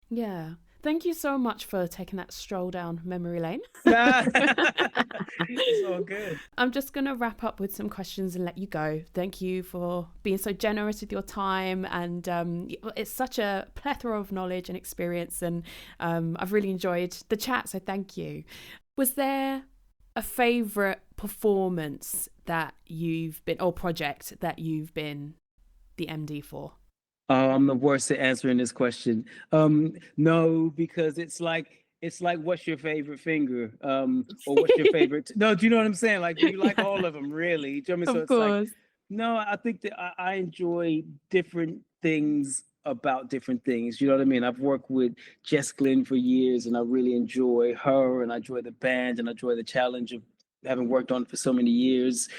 Yeah. Thank you so much for taking that stroll down memory lane. It's all good. I'm just going to wrap up with some questions and let you go. Thank you for being so generous with your time. And it's such a plethora of knowledge and experience. And I've really enjoyed the chat. So thank you. Was there a favourite performance that you've been, or project that you've been the MD for? I'm the worst at answering this question. No, because it's like, what's your favorite finger? Or what's your favorite? No, do you know what I'm saying? Like, do you like all of them, really? Do you know what I mean? Of course. Like, no, I think that I enjoy different things about different things. You know what I mean? I've worked with Jess Glynn for years, and I really enjoy her, and I enjoy the band, and I enjoy the challenge of having worked on it for so many years.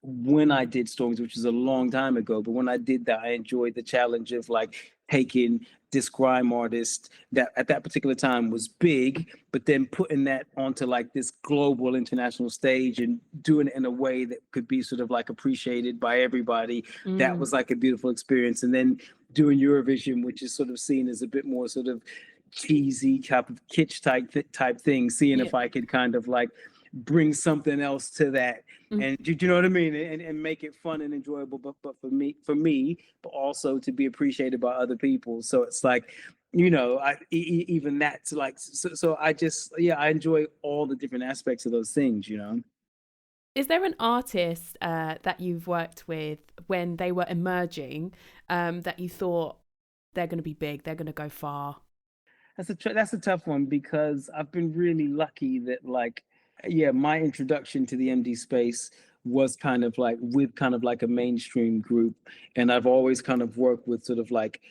When I did Stormzy, which was a long time ago, but when I did that, I enjoyed the challenge of like taking this grime artist that at that particular time was big, but then putting that onto like this global international stage and doing it in a way that could be sort of like appreciated by everybody. That was like a beautiful experience. And then doing Eurovision, which is sort of seen as a bit more sort of cheesy type of kitsch type thing, seeing if I could kind of like bring something else to that, and do you know what I mean, and make it fun and enjoyable, but for me, but also to be appreciated by other people. So it's like, even that's like, so I just, I enjoy all the different aspects of those things. Is there an artist that you've worked with when they were emerging that you thought they're going to be big, they're going to go far? That's a tough one, because I've been really lucky that like, my introduction to the MD space was kind of like with kind of like a mainstream group. And I've always kind of worked with sort of like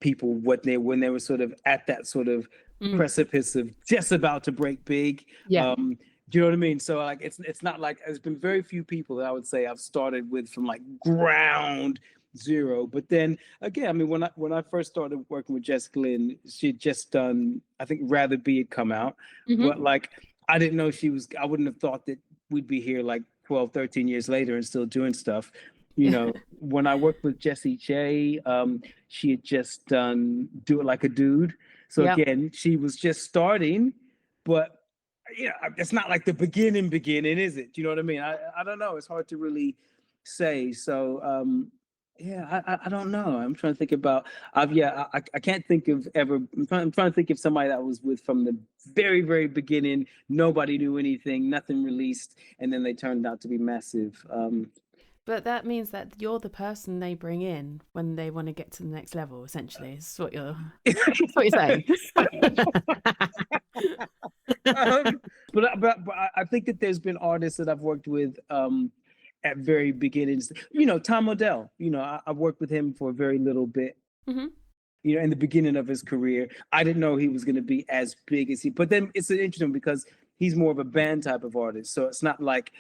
people when they were sort of at that sort of precipice of just about to break big. Do you know what I mean? So like, it's not like, there's been very few people that I would say I've started with from like ground zero. But then again, I mean, when I first started working with Jess Glynn, she had just done, I think, Rather Be had come out. But like, I didn't know I wouldn't have thought that we'd be here like 12, 13 years later and still doing stuff. When I worked with Jessie J, she had just done Do It Like a Dude. So again, she was just starting, but it's not like the beginning, is it? Do you know what I mean? I don't know. It's hard to really say. So Yeah, I don't know. I'm trying to think about. I can't think of ever. I'm trying to think of somebody that was with from the very beginning. Nobody knew anything, nothing released, and then they turned out to be massive. But that means that you're the person they bring in when they want to get to the next level, essentially. Is what you're that's what you're saying. But I think that there's been artists that I've worked with at very beginnings. Tom Odell. I worked with him for a very little bit. Hmm. In the beginning of his career, I didn't know he was going to be as big as he. But then it's interesting because he's more of a band type of artist, so it's not like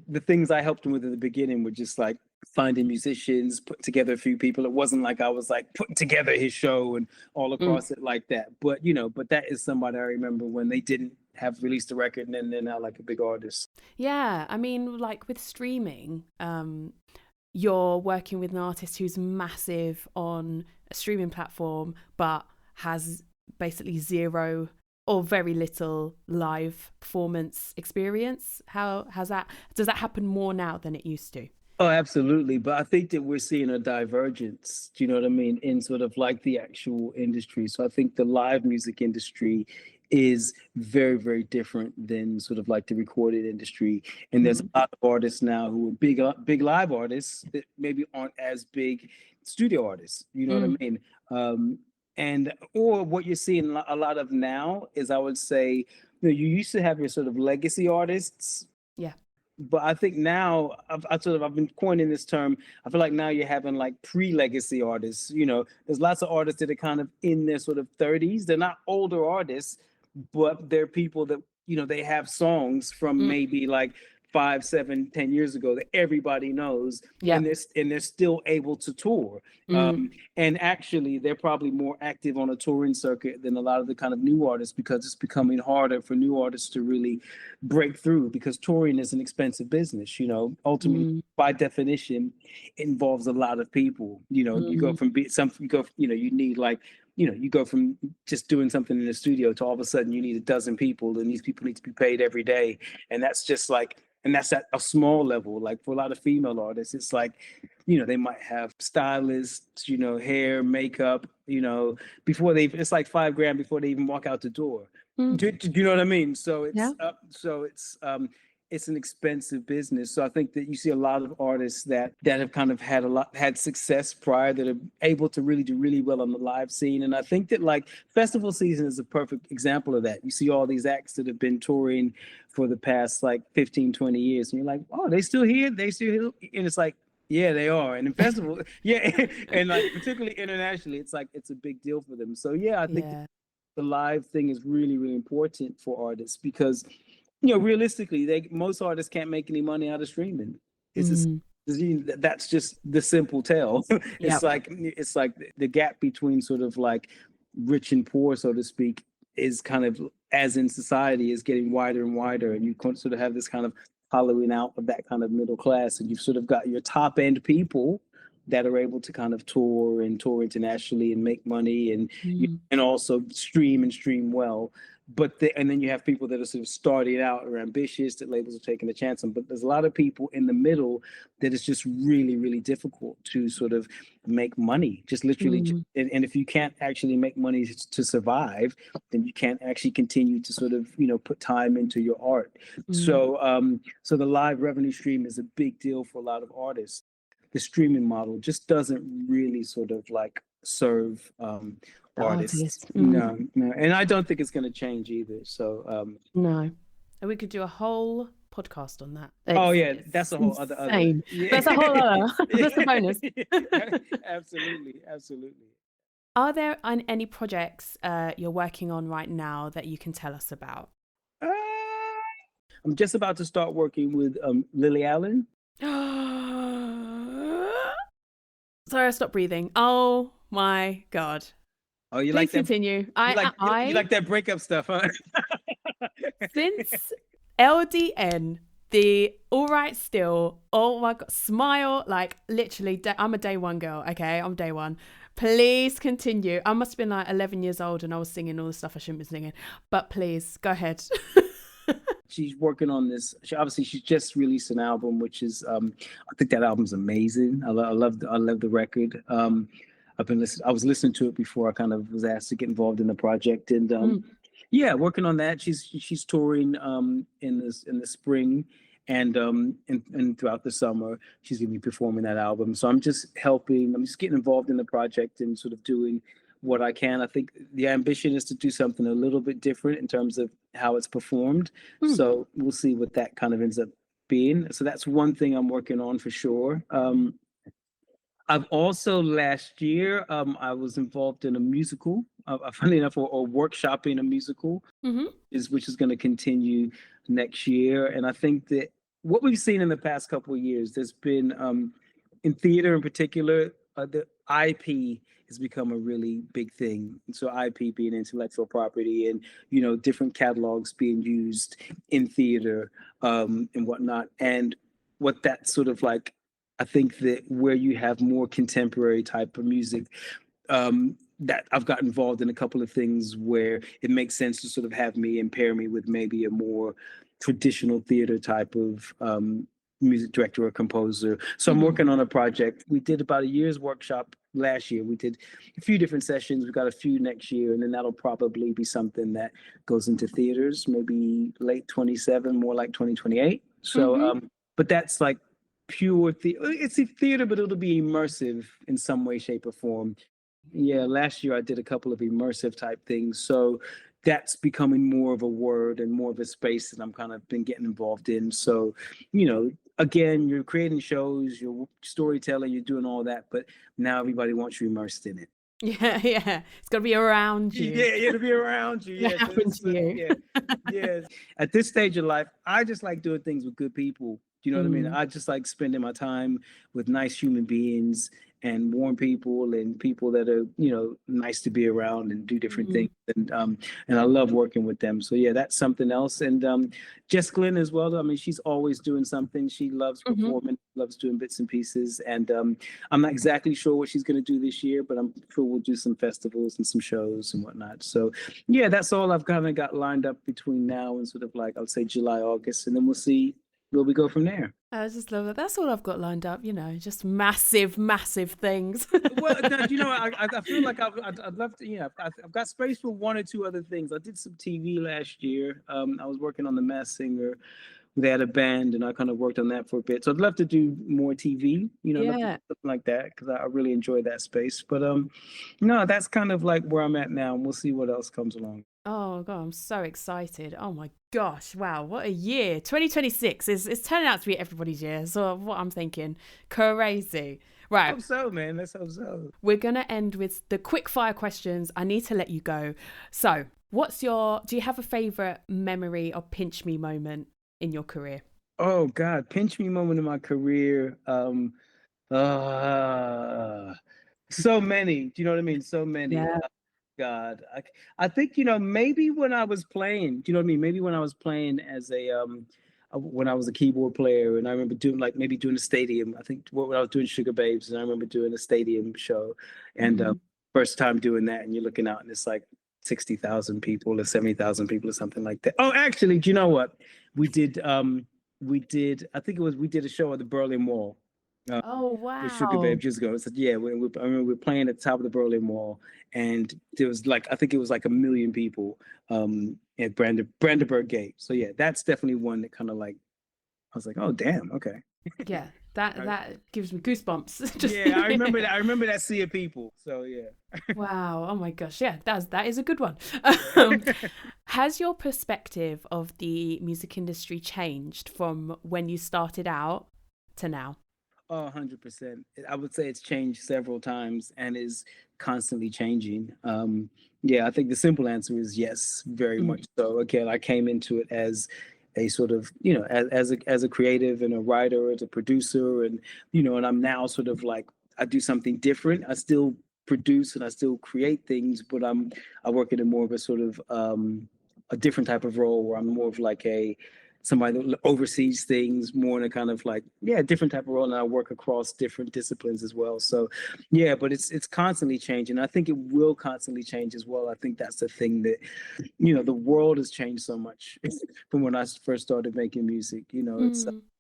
the things I helped him with in the beginning were just like finding musicians, putting together a few people. It wasn't like I was like putting together his show and all across it like that. But but that is somebody I remember when they didn't have released a record and then they're now like a big artist. Yeah, I mean, like with streaming, you're working with an artist who's massive on a streaming platform, but has basically zero or very little live performance experience. Does that happen more now than it used to? Oh, absolutely. But I think that we're seeing a divergence, do you know what I mean, in sort of like the actual industry. So I think the live music industry is very different than sort of like the recorded industry. And there's a lot of artists now who are big live artists that maybe aren't as big studio artists, you know what I mean? Or what you're seeing a lot of now is, I would say, you used to have your sort of legacy artists. Yeah. But I think now I've been coining this term. I feel like now you're having like pre-legacy artists. There's lots of artists that are kind of in their sort of 30s. They're not older artists, but they're people that they have songs from maybe like 5, 7, 10 years ago that everybody knows, and they're still able to tour. And actually, they're probably more active on a touring circuit than a lot of the kind of new artists, because it's becoming harder for new artists to really break through, because touring is an expensive business. Ultimately, by definition, it involves a lot of people. You go from you need like. You go from just doing something in the studio to all of a sudden you need a dozen people, and these people need to be paid every day. And that's just like, and that's at a small level. Like for a lot of female artists, it's like, they might have stylists, hair, makeup, before it's like $5,000 before they even walk out the door. Do you know what I mean? So it's an expensive business. So I think that you see a lot of artists that have kind of had success prior, that are able to really do really well on the live scene. And I think that like festival season is a perfect example of that. You see all these acts that have been touring for the past like 15, 20 years. And you're like, oh, they still here? They still here? And it's like, yeah, they are. And in festival, yeah. And like particularly internationally, it's like, it's a big deal for them. So yeah, I think the live thing is really important for artists, because realistically, most artists can't make any money out of streaming. That's just the simple tell. It's like the gap between sort of like rich and poor, so to speak, is kind of, as in society, is getting wider and wider, and you sort of have this kind of hollowing out of that kind of middle class, and you've sort of got your top end people that are able to kind of tour internationally and make money, and also stream well. And then you have people that are sort of starting out, or ambitious, that labels are taking a chance on. But there's a lot of people in the middle that it's just really difficult to sort of make money, just literally. And if you can't actually make money to survive, then you can't actually continue to sort of, put time into your art. So the live revenue stream is a big deal for a lot of artists. The streaming model just doesn't really sort of like serve artists. No. And I don't think it's going to change either. So no. And we could do a whole podcast on that. That's a whole other. Yeah. That's a whole other. That's a bonus. Absolutely. Are there any projects you're working on right now that you can tell us about? I'm just about to start working with Lily Allen. Sorry, I stopped breathing. Oh my God. Oh, you Please like that? Continue. You like that breakup stuff, huh? Since LDN, the All Right Still, oh my God, Smile, like literally, I'm a day one girl, okay? I'm day one. Please continue. I must have been like 11 years old and I was singing all the stuff I shouldn't be singing, but please, go ahead. she's working on this. She's just released an album, which is I think that album's amazing. I love the record. I was listening to it before I kind of was asked to get involved in the project, and yeah, working on that. She's touring in the spring, and throughout the summer she's gonna be performing that album. So I'm just helping. I'm just getting involved in the project and sort of doing what I can. I think the ambition is to do something a little bit different in terms of how it's performed. So we'll see what that kind of ends up being. So that's one thing I'm working on for sure. I've also last year I was involved in a musical. Funny enough, or workshopping a musical, which is going to continue next year. And I think that what we've seen in the past couple of years, there's been in theater in particular, the IP has become a really big thing. So IP being intellectual property, and different catalogs being used in theater and whatnot. And what that sort of like, I think that where you have more contemporary type of music, that I've got involved in a couple of things where it makes sense to sort of have me and pair me with maybe a more traditional theater type of music director or composer. So I'm working on a project. We did about a year's workshop last year. We did a few different sessions. We've got a few next year, and then that'll probably be something that goes into theaters, maybe late 27, more like 2028. So, but that's like pure it's theater, but it'll be immersive in some way, shape, or form. Yeah, last year I did a couple of immersive type things. So that's becoming more of a word and more of a space that I'm kind of been getting involved in. So, again, you're creating shows, you're storytelling, you're doing all that, but now everybody wants you immersed in it. Yeah, it's got to be around you. Yeah, it'll be around you. Yeah, yeah. At this stage of life, I just like doing things with good people. Do you know what I mean? I just like spending my time with nice human beings and warm people and people that are, nice to be around and do different things. And I love working with them. So yeah, that's something else. And Jess Glynn as well. I mean, she's always doing something. She loves performing, loves doing bits and pieces. And I'm not exactly sure what she's going to do this year, but I'm sure we'll do some festivals and some shows and whatnot. So yeah, that's all I've kind of got lined up between now and sort of like, I'll say July, August, and then we'll see where we go from there. I just love it. That's all I've got lined up, just massive things. Well, I feel like I'd love to, I've got space for one or two other things. I did some TV last year. I was working on The Masked Singer. They had a band, and I kind of worked on that for a bit. So I'd love to do more TV, something like that, because I really enjoy that space. But no, that's kind of like where I'm at now, and we'll see what else comes along. Oh God, I'm so excited. Oh my gosh, wow, what a year. 2026 is turning out to be everybody's year. So what I'm thinking, crazy. Right. I hope so, man. Let's hope so. We're going to end with the quick fire questions. I need to let you go. So do you have a favorite memory or pinch me moment in your career? Oh God, pinch me moment in my career. So many. Do you know what I mean? So many. Yeah. God, I think maybe when I was playing, do you know what I mean? Maybe when I was playing as when I was a keyboard player, and I remember doing a stadium. I think when I was doing Sugababes, and I remember doing a stadium show, and first time doing that, and you're looking out, and it's like 60,000 people or 70,000 people or something like that. Oh, actually, do you know what we did? We did a show at the Berlin Wall. Oh wow! With Sugababes years ago. So yeah, I remember we were playing at the top of the Berlin Wall, and there was I think it was like 1 million people at Brandenburg Gate. So yeah, that's definitely one that kind of like I was like, oh damn, okay. Yeah, that gives me goosebumps. Yeah, I remember that sea of people. So yeah. Wow! Oh my gosh! Yeah, that is a good one. Has your perspective of the music industry changed from when you started out to now? Oh, 100%. I would say it's changed several times and is constantly changing. Yeah, I think the simple answer is yes, very much so. Again, I came into it as a sort of, as a creative and a writer, as a producer, and and I'm now sort of like I do something different. I still produce and I still create things, but I work in a more of a sort of a different type of role where I'm more of like a somebody that oversees things more in a kind of like, different type of role. And I work across different disciplines as well. So yeah, but it's constantly changing. I think it will constantly change as well. I think that's the thing that, the world has changed so much from when I first started making music.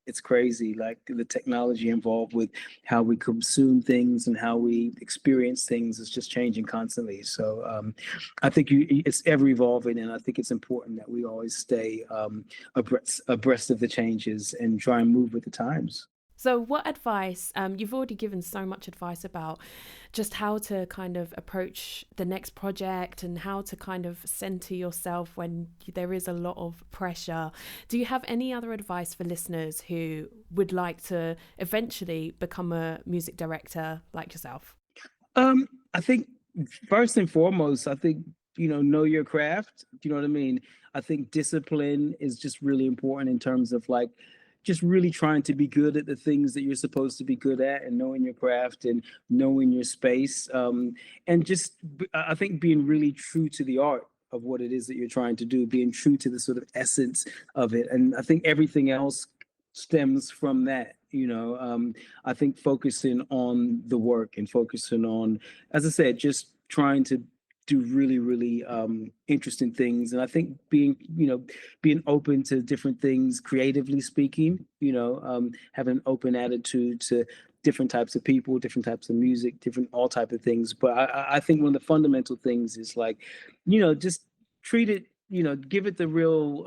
It's crazy, like the technology involved with how we consume things and how we experience things is just changing constantly. So I think it's ever evolving, and I think it's important that we always stay abreast of the changes and try and move with the times. So what advice, you've already given so much advice about just how to kind of approach the next project and how to kind of center yourself when there is a lot of pressure. Do you have any other advice for listeners who would like to eventually become a music director like yourself? I think first and foremost, know your craft. Do you know what I mean? I think discipline is just really important in terms of like, just really trying to be good at the things that you're supposed to be good at, and knowing your craft and knowing your space. And just, I think being really true to the art of what it is that you're trying to do, being true to the sort of essence of it. And I think everything else stems from that. I think focusing on the work and focusing on, as I said, just trying to do really, really interesting things. And I think being open to different things, creatively speaking, having an open attitude to different types of people, different types of music, all type of things. But I think one of the fundamental things is like, just treat it, give it the real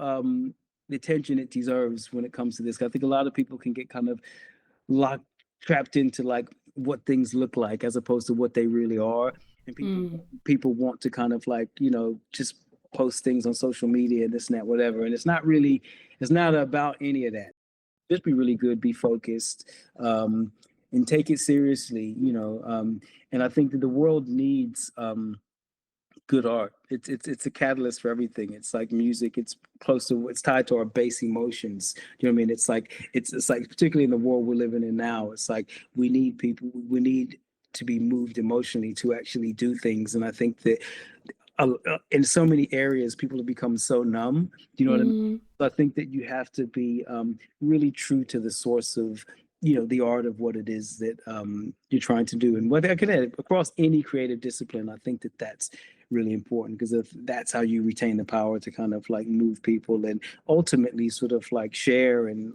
the attention it deserves when it comes to this. I think a lot of people can get kind of trapped into like what things look like as opposed to what they really are. And people want to kind of like, just post things on social media and this and that, whatever. And it's not about any of that. Just be really good, be focused, and take it seriously, and I think that the world needs good art. It's a catalyst for everything. It's like music. It's tied to our base emotions. You know what I mean? It's like particularly in the world we're living in now. It's like we need to be moved emotionally to actually do things. And I think that in so many areas, people have become so numb. Do you know what I mean? So I think that you have to be really true to the source of, the art of what it is that you're trying to do. And whether across any creative discipline, I think that that's really important, because that's how you retain the power to kind of like move people and ultimately sort of like share and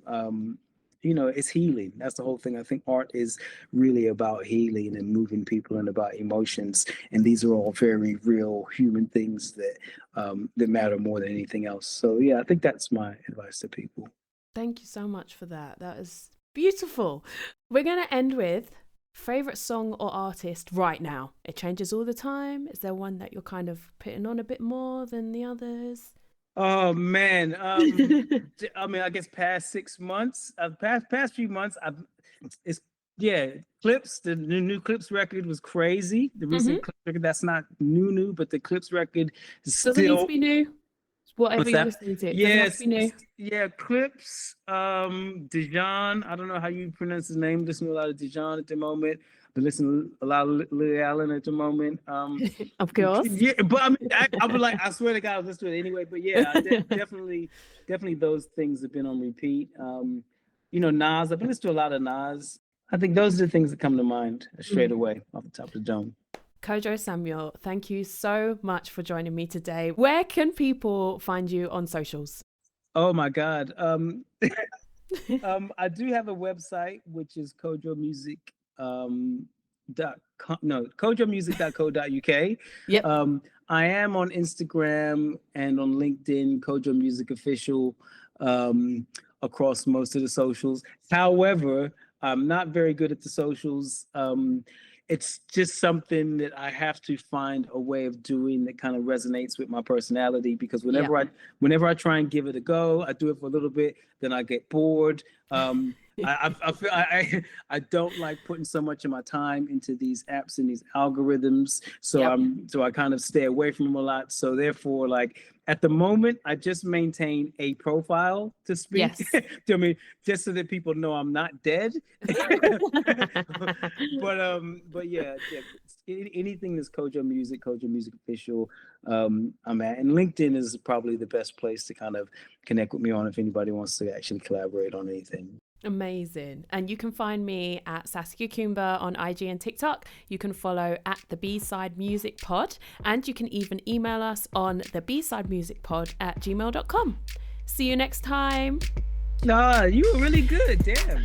it's healing. That's the whole thing. I think art is really about healing and moving people and about emotions. And these are all very real human things that matter more than anything else. So yeah, I think that's my advice to people. Thank you so much for that. That is beautiful. We're going to end with favorite song or artist right now. It changes all the time. Is there one that you're kind of putting on a bit more than the others? Oh man, I mean, I guess past 6 months, past few months, Clips. The new Clips record was crazy. The recent Clips record, that's not new, but the Clips record is doesn't need to be new. Whatever you're listening to, yes, yeah, Clips. Dijon. I don't know how you pronounce his name. Listen to a lot of Dijon at the moment. But listen to a lot of Lily Allen at the moment. Of course. Yeah, but I mean, I would like. I swear to God, I'll listen to it anyway. But yeah, definitely those things have been on repeat. Nas. I've been listening to a lot of Nas. I think those are the things that come to mind straight away off the top of the dome. Kojo Samuel, thank you so much for joining me today. Where can people find you on socials? Oh my God. I do have a website, which is kojomusic.co.uk. Yep. I am on Instagram and on LinkedIn, Kojo Music Official, across most of the socials. However, I'm not very good at the socials. It's just something that I have to find a way of doing that kind of resonates with my personality, because whenever I try and give it a go, I do it for a little bit, then I get bored. I don't like putting so much of my time into these apps and these algorithms. So Yep. I kind of stay away from them a lot. So therefore, like at the moment, I just maintain a profile to speak. Yes. I mean, just so that people know I'm not dead. But yeah, anything that's Kojo Music Official, I'm at. And LinkedIn is probably the best place to kind of connect with me on if anybody wants to actually collaborate on anything. Amazing. And you can find me at Saskia Kumba on IG and TikTok. You can follow at the B-Side Music Pod, and you can even email us on the B-Side Music Pod at gmail.com. See you next time. Nah, you were really good. Damn.